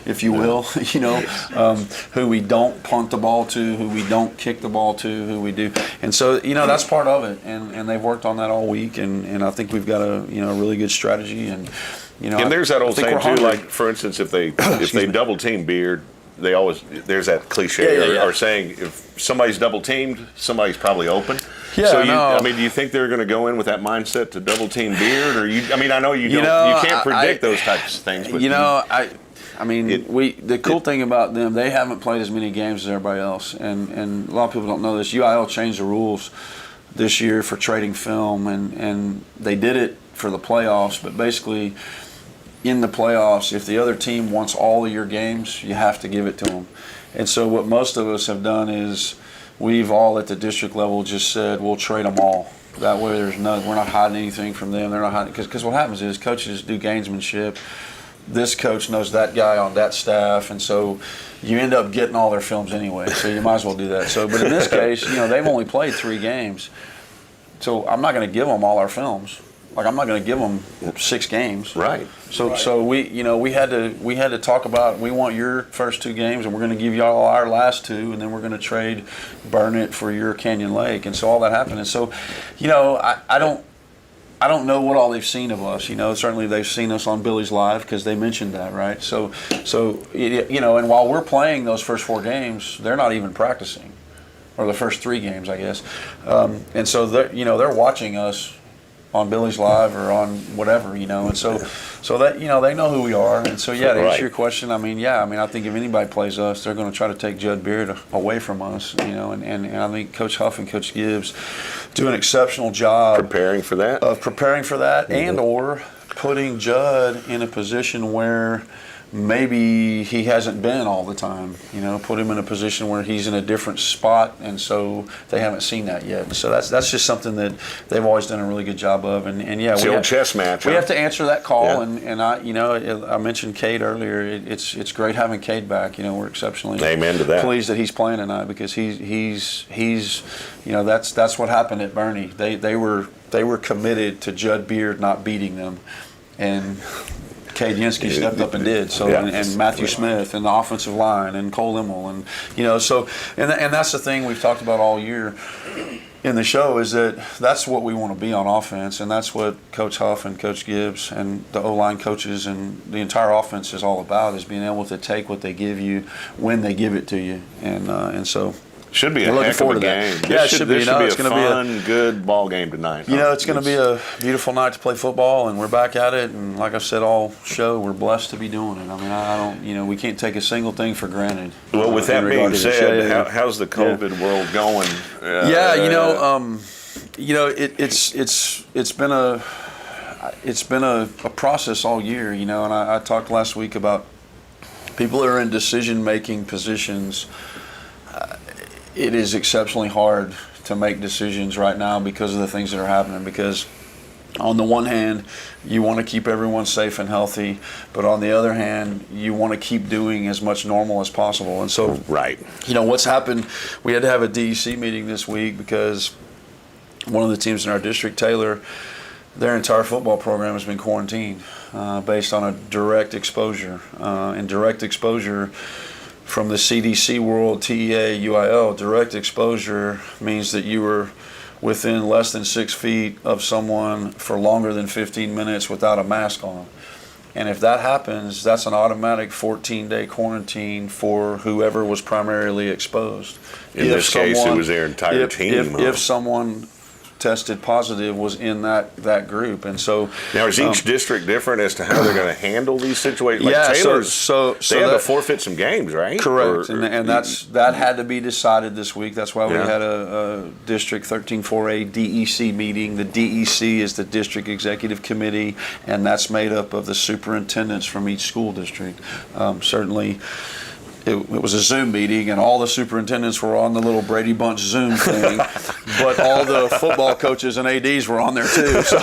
if you will. Who we don't punt the ball to, who we don't kick the ball to, who we do. And so, that's part of it. And they've worked on that all week, and I think we've got a really good strategy. And there's that old saying too, like for instance, if they double team Beard. There's that cliche or saying if somebody's double teamed, somebody's probably open. Yeah, so do you think they're going to go in with that mindset to double team Beard, or I know you can't predict those types of things. But the cool thing about them, they haven't played as many games as everybody else, and a lot of people don't know this. UIL changed the rules this year for trading film, and they did it for the playoffs, but basically. In the playoffs, if the other team wants all of your games, you have to give it to them. And so what most of us have done is we've all at the district level just said we'll trade them all. That way we're not hiding anything from them. They're not hiding because what happens is coaches do gamesmanship. This coach knows that guy on that staff, and so you end up getting all their films anyway. So you might as well do that. So, but in this case, they've only played 3 games, so I'm not going to give them all our films. Like I'm not going to give them 6 games. Right. So we had to talk about we want your first 2 games and we're going to give y'all our last 2 and then we're going to trade Burnett for your Canyon Lake, and so all that happened. And so, I don't know what all they've seen of us. Certainly they've seen us on Billie's Live because they mentioned that, right? So and while we're playing those first 4 games, they're not even practicing, or the first 3 games, I guess. And so they're watching us on Billie's Live or on whatever, and so that they know who we are, and so to answer your question, I think if anybody plays us, they're going to try to take Judd Beard away from us, and I think Coach Huff and Coach Gibbs do an exceptional job preparing for that, mm-hmm. and or putting Judd in a position where maybe he hasn't been all the time, put him in a position where he's in a different spot, and so they haven't seen that yet. So that's just something that they've always done a really good job of, and it's the old chess match. We have to answer that call, and I mentioned Cade earlier. It's great having Cade back. We're exceptionally pleased that he's playing tonight because he's that's what happened at Bernie. They were committed to Judd Beard not beating them, and Cade Yansky stepped up and did so, and Matthew Smith and the offensive line and Cole Immel, and and that's the thing we've talked about all year in the show is that's what we want to be on offense, and that's what Coach Huff and Coach Gibbs and the O-line coaches and the entire offense is all about, is being able to take what they give you when they give it to you, and so. Should be a heck of a game. It should be. It's going to be a fun, good ball game tonight. It's going to be a beautiful night to play football, and we're back at it. And like I've said all show, we're blessed to be doing it. I don't, we can't take a single thing for granted. Well, with that being said, how's the COVID world going? It's been a process all year. And I talked last week about people that are in decision-making positions. It is exceptionally hard to make decisions right now because of the things that are happening. Because on the one hand, you want to keep everyone safe and healthy, but on the other hand, you want to keep doing as much normal as possible. And so, what's happened, we had to have a DEC meeting this week because one of the teams in our district, Taylor, their entire football program has been quarantined based on a direct exposure. And direct exposure from the CDC world, TEA, UIL, direct exposure means that you were within less than 6 feet of someone for longer than 15 minutes without a mask on. And if that happens, that's an automatic 14-day quarantine for whoever was primarily exposed. In this case, it was their entire team. If someone tested positive was in that group. And so now is each district different as to how they're going to handle these situations? Like Taylor's, so they had to forfeit some games, right? Correct. And that had to be decided this week. That's why we had a District 13-4A DEC meeting. The DEC is the District Executive Committee, and that's made up of the superintendents from each school district. Certainly, it was a Zoom meeting, and all the superintendents were on the little Brady Bunch Zoom thing, but all the football coaches and ADs were on there too. So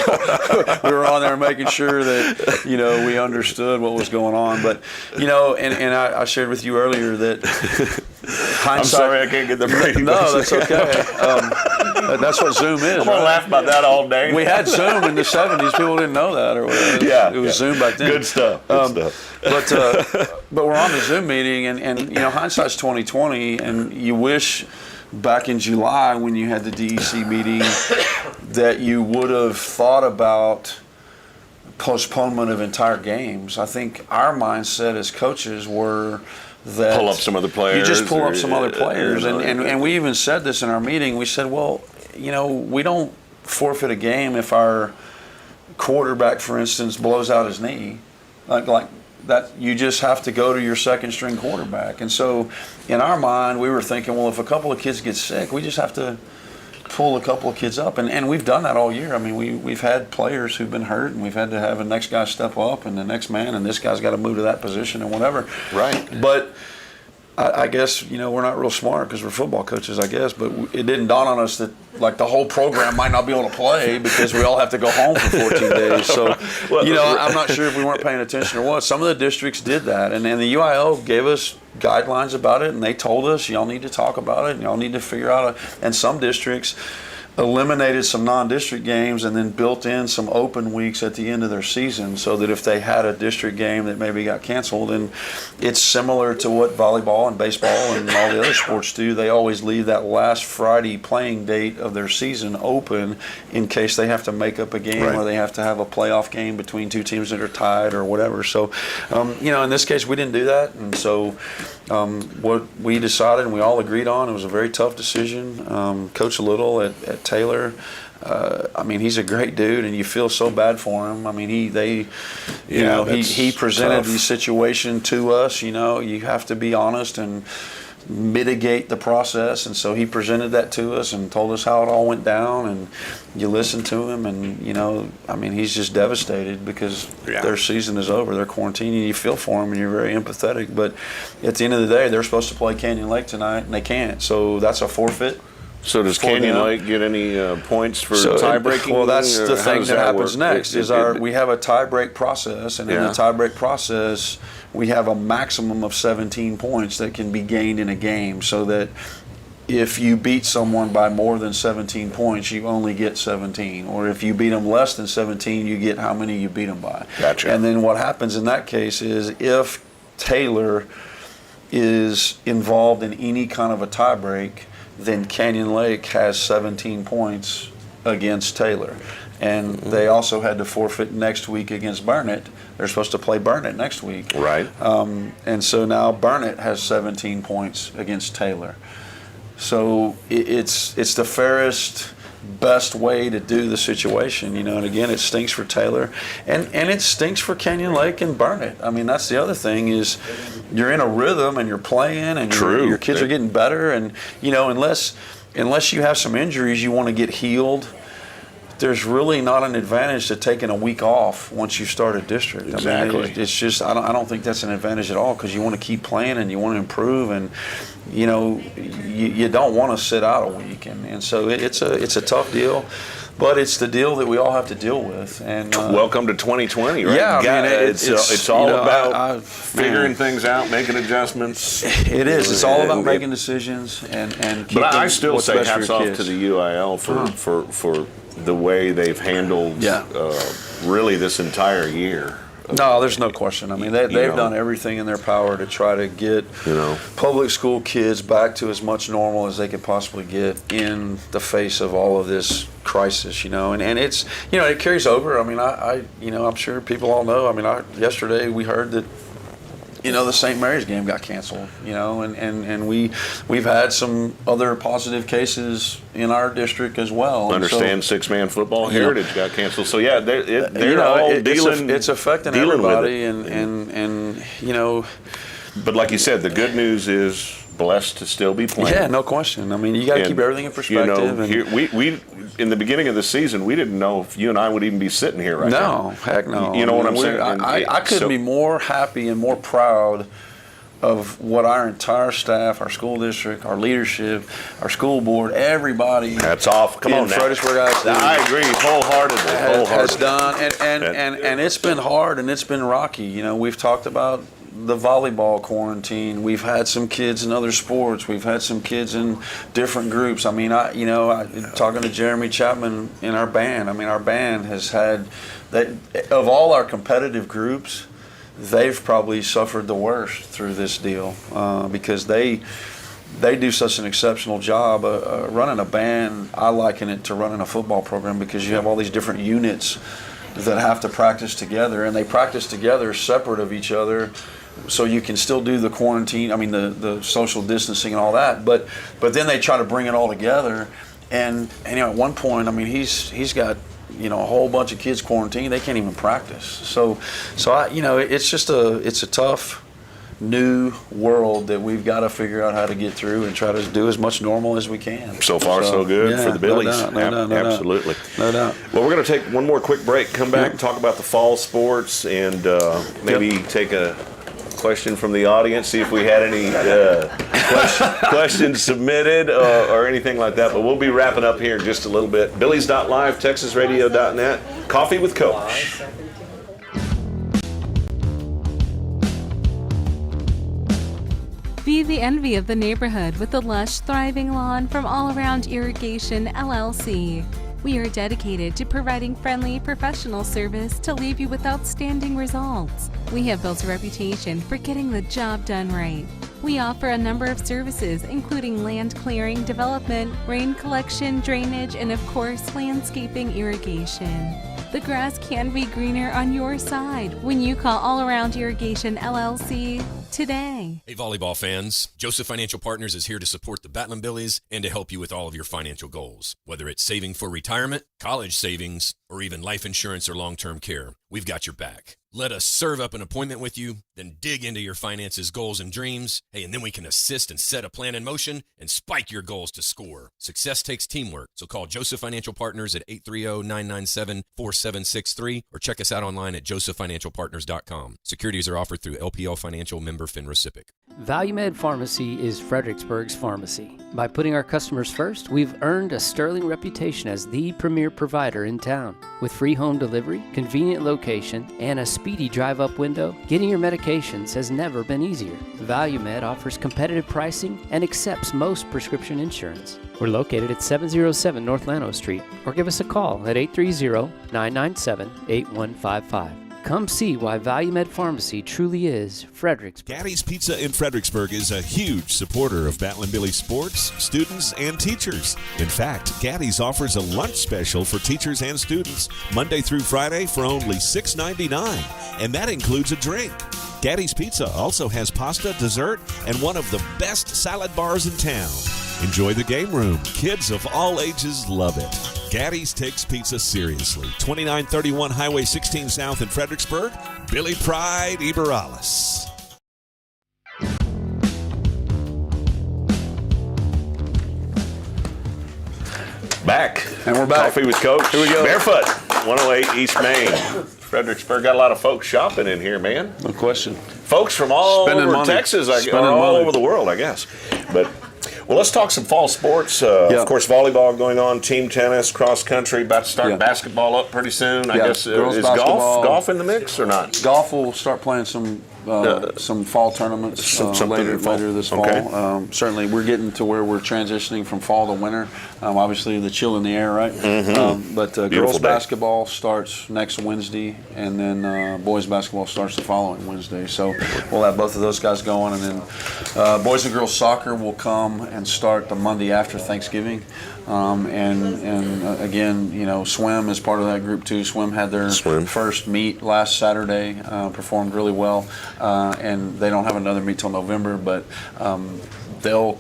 we were on there making sure that, we understood what was going on. But, and I shared with you earlier that hindsight. I'm sorry I can't get the Brady Bunch. No, that's okay. That's what Zoom is. I'm going to laugh about that all day. We had Zoom in the 70s. People didn't know that or whatever. It was Zoom back then. Good stuff. But we're on the Zoom meeting, and hindsight's 2020, and you wish back in July when you had the DEC meeting that you would have thought about postponement of entire games. I think our mindset as coaches were that pull up some other players. You just pull up some other players, and we even said this in our meeting. We said, well, we don't forfeit a game if our quarterback, for instance, blows out his knee, like that. You just have to go to your second string quarterback. And so in our mind, we were thinking, well, if a couple of kids get sick, we just have to pull a couple of kids up. And we've done that all year. I mean, we've had players who've been hurt, and we've had to have the next guy step up and the next man, and this guy's got to move to that position and whatever. Right. But I guess, we're not real smart because we're football coaches, I guess, but it didn't dawn on us that, like, the whole program might not be able to play because we all have to go home for 14 days. So, I'm not sure if we weren't paying attention or what. Some of the districts did that, and the UIL gave us guidelines about it, and they told us, y'all need to talk about it, and y'all need to figure out and some districts eliminated some non-district games and then built in some open weeks at the end of their season so that if they had a district game that maybe got canceled, and it's similar to what volleyball and baseball and all the other sports do. They always leave that last Friday playing date of their season open in case they have to make up a game or they have to have a playoff game between two teams that are tied or whatever. So, in this case, we didn't do that, and so what we decided and we all agreed on, it was a very tough decision. Coach Little at Taylor, he's a great dude, and you feel so bad for him. I mean, he presented the situation to us. You have to be honest and mitigate the process, and so he presented that to us and told us how it all went down, and you listen to him, and he's just devastated because their season is over, they're quarantining. You feel for him and you're very empathetic, but at the end of the day they're supposed to play Canyon Lake tonight and they can't, so that's a forfeit. So does Canyon Lake get any points for tie-breaking? Well, that's the thing that happens next. We have a tie-break process, and in the tie-break process, we have a maximum of 17 points that can be gained in a game, so that if you beat someone by more than 17 points, you only get 17. Or if you beat them less than 17, you get how many you beat them by. Gotcha. And then what happens in that case is if Taylor is involved in any kind of a tie-break, then Canyon Lake has 17 points against Taylor. And they also had to forfeit next week against Burnett. They're supposed to play Burnett next week. Right. And so now Burnett has 17 points against Taylor. So it's the fairest, best way to do the situation, and again, it stinks for Taylor, and it stinks for Canyon Lake and Burnett. I mean, that's the other thing is you're in a rhythm and you're playing and your kids are getting better, and unless you have some injuries you want to get healed, there's really not an advantage to taking a week off once you start a district. Exactly. I mean, it's just I don't think that's an advantage at all, because you want to keep playing and you want to improve, and you don't want to sit out a week, and so it's a tough deal, but it's the deal that we all have to deal with. And welcome to 2020, right? Yeah, it's all about figuring things out, making adjustments. It is. It's all about making decisions and keeping But I still what's say best hats for your off kids. to the UIL for the way they've handled really this entire year. No, there's no question. I mean, they've done everything in their power to try to get public school kids back to as much normal as they could possibly get in the face of all of this crisis, and it's, it carries over. I mean, I'm sure people all know. I mean, yesterday we heard that, the St. Mary's game got canceled, and we've had some other positive cases in our district as well. Understand six-man football Heritage got canceled. So yeah, they're all dealing. It's affecting everybody, and. But like you said, the good news is blessed to still be playing. Yeah, no question. I mean, you got to keep everything in perspective. We in the beginning of the season, we didn't know if you and I would even be sitting here right now. No, heck no. You know what I'm saying? I couldn't be more happy and more proud of what our entire staff, our school district, our leadership, our school board, everybody. That's off. Come on now. Fredericksburg, I agree wholeheartedly. Has done, and it's been hard and it's been rocky. We've talked about the volleyball quarantine. We've had some kids in other sports. We've had some kids in different groups. I mean, talking to Jeremy Chapman in our band. I mean, our band has had that of all our competitive groups. They've probably suffered the worst through this deal because they do such an exceptional job running a band. I liken it to running a football program because you have all these different units that have to practice together, and they practice together separate of each other. So you can still do the quarantine, the social distancing and all that, but then they try to bring it all together, and at one point, he's got a whole bunch of kids quarantined. They can't even practice. So it's just it's a tough new world that we've got to figure out how to get through and try to do as much normal as we can. So far, so good for the Billies. No Absolutely. No doubt. Well, we're going to take one more quick break, come back and talk about the fall sports, and maybe take a question from the audience, see if we had any questions submitted or anything like that. But we'll be wrapping up here in just a little bit. Billies.live, TexasRadio.net, Coffee with Coach. Be the envy of the neighborhood with the lush, thriving lawn from All Around Irrigation, LLC. We are dedicated to providing friendly, professional service to leave you with outstanding results. We have built a reputation for getting the job done right. We offer a number of services, including land clearing, development, rain collection, drainage, and of course, landscaping irrigation. The grass can be greener on your side when you call All Around Irrigation, LLC today. Hey, volleyball fans. Joseph Financial Partners is here to support the Battling Billies and to help you with all of your financial goals. Whether it's saving for retirement, college savings, or even life insurance or long-term care, we've got your back. Let us serve up an appointment with you, then dig into your finances, goals, and dreams. Hey, and then we can assist and set a plan in motion and spike your goals to score. Success takes teamwork, so call Joseph Financial Partners at 830-997-4763 or check us out online at josephfinancialpartners.com. Securities are offered through LPL Financial, member FINRA/SIPC. ValueMed Pharmacy is Fredericksburg's pharmacy. By putting our customers first, we've earned a sterling reputation as the premier provider in town. With free home delivery, convenient location, and a speedy drive-up window, getting your medications has never been easier. ValueMed offers competitive pricing and accepts most prescription insurance. We're located at 707 North Llano Street, or give us a call at 830-997-8155. Come see why ValueMed Pharmacy truly is Fredericksburg. Gaddy's Pizza in Fredericksburg is a huge supporter of Battling Billy sports, students, and teachers. In fact, Gaddy's offers a lunch special for teachers and students Monday through Friday for only $6.99, and that includes a drink. Gaddy's Pizza also has pasta, dessert, and one of the best salad bars in town. Enjoy the game room. Kids of all ages love it. Gaddy's takes pizza seriously. 2931 Highway 16 South in Fredericksburg. Billy Pride Iberales. Back. And we're back. Coffee with Coach. Here we go. Barefoot, 108 East Main. Fredericksburg got a lot of folks shopping in here, man. No question. Folks from all over Texas, all over the world, I guess. But well, let's talk some fall sports. Of course, volleyball going on, team tennis, cross country. About to start basketball up pretty soon. I guess is golf in the mix or not? Golf will start playing some some fall tournaments later this fall. Okay. Certainly, we're getting to where we're transitioning from fall to winter. Obviously, the chill in the air, right? But girls basketball starts next Wednesday, and then boys basketball starts the following Wednesday. So we'll have both of those guys going, and then boys and girls soccer will come and start the Monday after Thanksgiving. Again, you know, swim is part of that group too. Swim had their first meet last Saturday, performed really well, and they don't have another meet till November, but they'll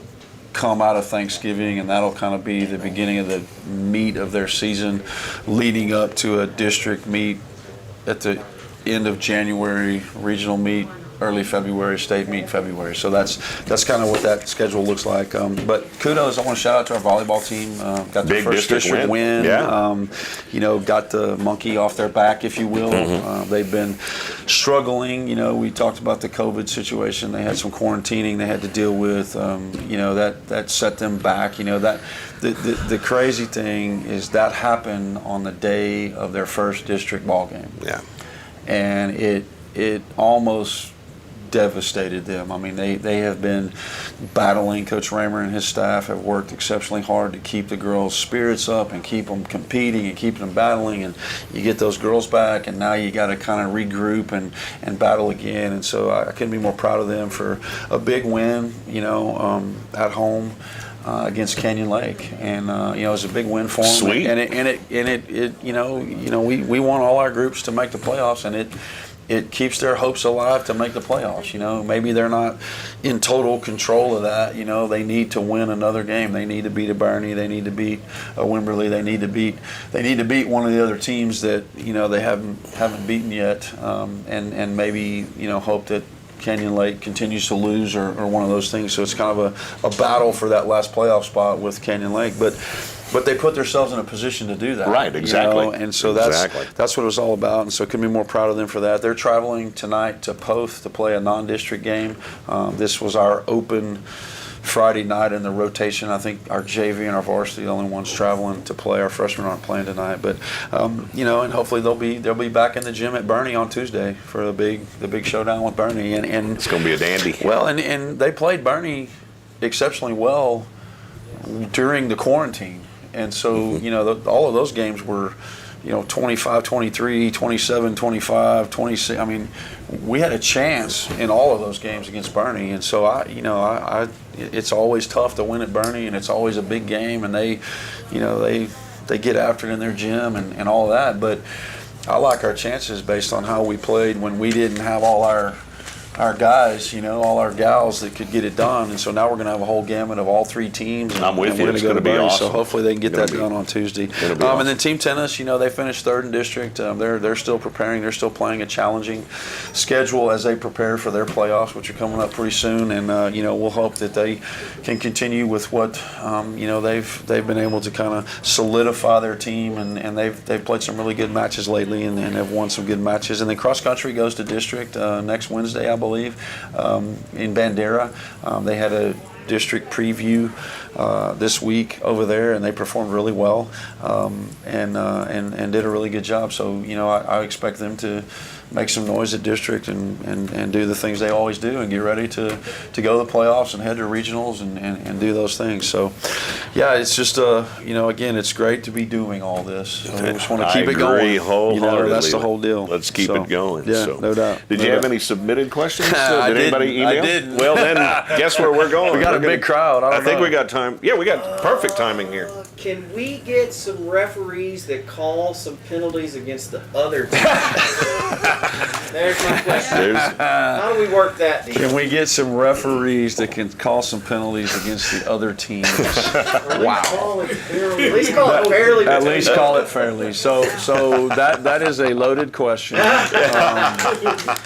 come out of Thanksgiving, and that'll kind of be the beginning of the meat of their season, leading up to a district meet at the end of January, regional meet early February, state meet February. So that's kind of what that schedule looks like. But kudos, I want to shout out to our volleyball team. Got the first district win. Yeah. You know, got the monkey off their back, if you will. They've been struggling. You know, we talked about the COVID situation. They had some quarantining they had to deal with. You know, that set them back. You know, that the crazy thing is that happened on the day of their first district ball game. Yeah. And it almost devastated them. I mean, they have been battling. Coach Raymer and his staff have worked exceptionally hard to keep the girls' spirits up and keep them competing and keep them battling. And you get those girls back, and now you got to kind of regroup and battle again. And so I couldn't be more proud of them for a big win, you know, at home. Against Canyon Lake, and you know, it was a big win for them. Sweet. And it you know we want all our groups to make the playoffs, and it keeps their hopes alive to make the playoffs. You know, maybe they're not in total control of that. You know, they need to win another game. They need to beat a Bernie. They need to beat a Wimberley. They need to beat one of the other teams that, you know, they haven't beaten yet, and maybe, you know, hope that Canyon Lake continues to lose or one of those things. So it's kind of a battle for that last playoff spot with Canyon Lake. But they put themselves in a position to do that. Right, exactly. You know? And so that's what it was all about. And so couldn't be more proud of them for that. They're traveling tonight to Poth to play a non-district game. This was our open Friday night in the rotation. I think our JV and our varsity are the only ones traveling to play. Our freshmen aren't playing tonight, but you know, and hopefully they'll be back in the gym at Bernie on Tuesday for the big showdown with Bernie. And it's going to be a dandy. Well, and they played Bernie exceptionally well during the quarantine, and so you know all of those games were, you know, 25-23, 27-25, 26. I mean, we had a chance in all of those games against Bernie, and so I it's always tough to win at Bernie, and it's always a big game, and they get after it in their gym and all of that. But I like our chances based on how we played when we didn't have all our guys, you know, all our gals that could get it done. And so now we're going to have a whole gamut of all three teams. I'm with you. It's going to be awesome. So hopefully they can get that done on Tuesday. Awesome. And then team tennis, you know, they finished third in district. They're still preparing. They're still playing a challenging schedule as they prepare for their playoffs, which are coming up pretty soon. And you know, we'll hope that they can continue with what you know they've been able to kind of solidify their team, and they've played some really good matches lately, and have won some good matches. And then cross country goes to district next Wednesday, I believe, in Bandera. They had a district preview this week over there, and they performed really well, and did a really good job. So you know, I expect them to make some noise at district and do the things they always do and get ready to go to the playoffs and head to regionals and do those things. So yeah, it's just you know, again, it's great to be doing all this. So we just want to keep it going. Wholeheartedly. You know, that's the whole deal. Let's keep it going. Yeah, so. no doubt. Did you have any submitted questions? Did anybody email? I didn't. Well, then guess where we're going. We got a big crowd. I think we got time. Yeah, we got perfect timing here. Can we get some referees that call some penalties against the other team? There's my question. How do we work that deal? Can we get some referees that can call some penalties against the other teams? Wow. At least call it fairly. At least call it fairly. So that is a loaded question.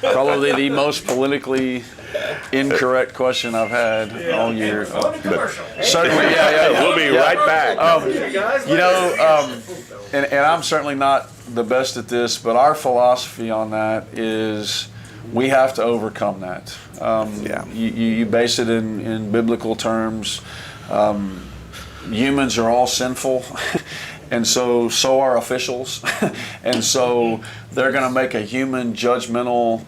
Probably the most politically incorrect question I've had all year. Certainly, yeah. We'll be right back. You know, and I'm certainly not the best at this, but our philosophy on that is we have to overcome that. You base it in biblical terms. Humans are all sinful, and so are officials, and so they're going to make a human judgmental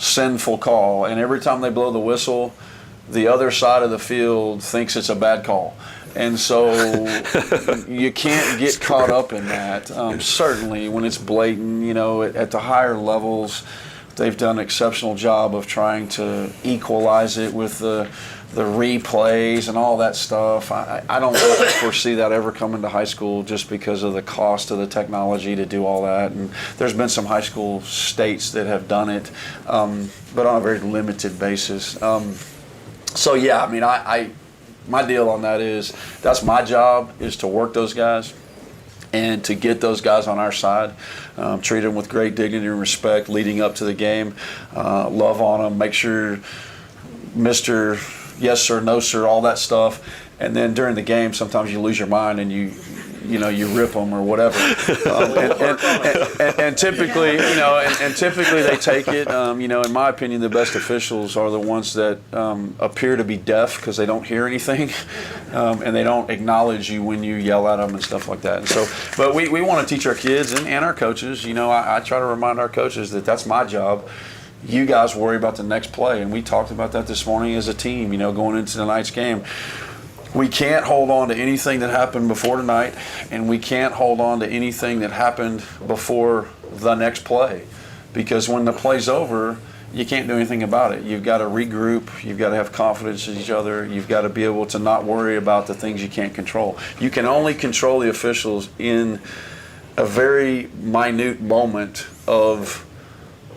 sinful call, and every time they blow the whistle, the other side of the field thinks it's a bad call. And so you can't get caught up in that. Certainly when it's blatant, at the higher levels, they've done an exceptional job of trying to equalize it with the replays and all that stuff. I don't foresee that ever coming to high school just because of the cost of the technology to do all that. And there's been some high school states that have done it, but on a very limited basis. So yeah, I mean, my deal on that is that's my job, is to work those guys and to get those guys on our side, treat them with great dignity and respect leading up to the game, love on them, make sure Mr. Yes sir, no sir, all that stuff. And then during the game, sometimes you lose your mind and you rip them or whatever. And typically, and typically they take it. In my opinion, the best officials are the ones that appear to be deaf because they don't hear anything, and they don't acknowledge you when you yell at them and stuff like that. And so, but we want to teach our kids and our coaches. I try to remind our coaches that that's my job. You guys worry about the next play, and we talked about that this morning as a team. Going into tonight's game. We can't hold on to anything that happened before tonight, and we can't hold on to anything that happened before the next play, because when the play's over, you can't do anything about it. You've got to regroup. You've got to have confidence in each other. You've got to be able to not worry about the things you can't control. You can only control the officials in a very minute moment of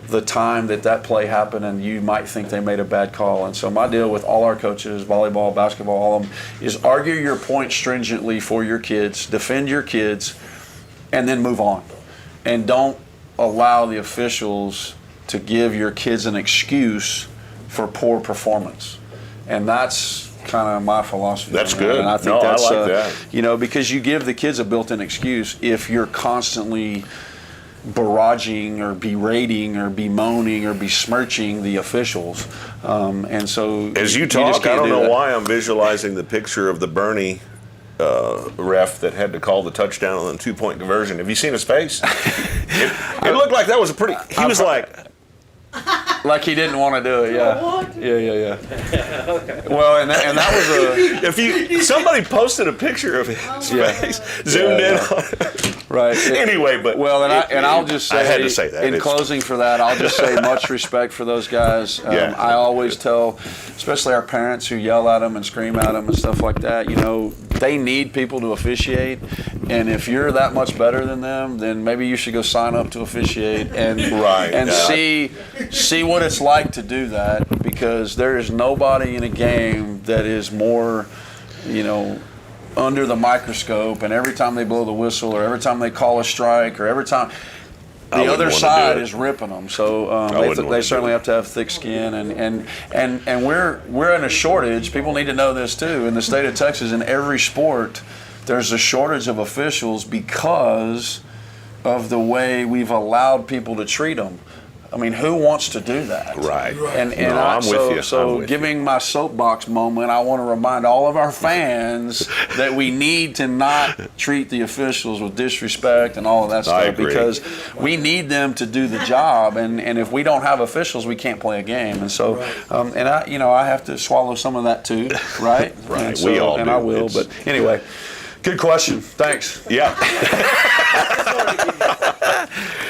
the time that play happened, and you might think they made a bad call. And so my deal with all our coaches, volleyball, basketball, all of them, is argue your point stringently for your kids, defend your kids, and then move on. And don't allow the officials to give your kids an excuse for poor performance. And that's kind of my philosophy. That's good. And I think I like that. Because you give the kids a built-in excuse if you're constantly barraging or berating or bemoaning or besmirching the officials, and so as you talk, I don't know why I'm visualizing the picture of the Bernie ref that had to call the touchdown on the 2-point conversion. Have you seen his face? It looked like that was a pretty. He was like he didn't want to do it. Yeah. Okay. Well, and that was somebody posted a picture of his face zoomed in on it. Right. Anyway, but I'll just say, I had to say that. In closing for that, I'll just say much respect for those guys. I always tell, especially our parents who yell at them and scream at them and stuff like that, they need people to officiate, and if you're that much better than them, then maybe you should go sign up to officiate and see what it's like to do that, because there is nobody in a game that is more, under the microscope, and every time they blow the whistle or every time they call a strike or every time the other side is ripping them. So they certainly have to have thick skin, and we're in a shortage. People need to know this too. In the state of Texas, in every sport, there's a shortage of officials because of the way we've allowed people to treat them. I mean, who wants to do that? Right. I'm with you. So giving my soapbox moment, I want to remind all of our fans that we need to not treat the officials with disrespect and all of that stuff, because we need them to do the job, and if we don't have officials, we can't play a game. And so, I have to swallow some of that too, right? Right. And so, we all and do. I will. But anyway, good question. Thanks. Yeah.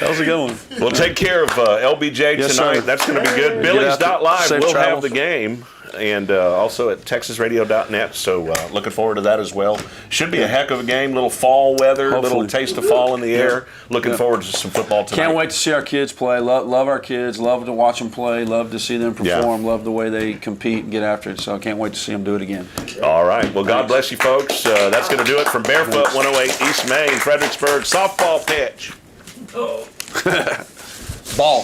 That was a good one. Well, take care of LBJ tonight. Sir. That's going to be good. Billy's.live will travels. have the game, and also at texasradio.net. So looking forward to that as well. Should be a heck of a game. Little fall weather, Hopefully. little taste of fall in the air. Looking forward to some football tonight. Can't wait to see our kids play. Love our kids. Love to watch them play. Love to see them perform. Love the way they compete and get after it. So I can't wait to see them do it again. All right. Well, God bless you, folks. That's going to do it from Barefoot 108 East Main, Fredericksburg. Softball pitch. Ball.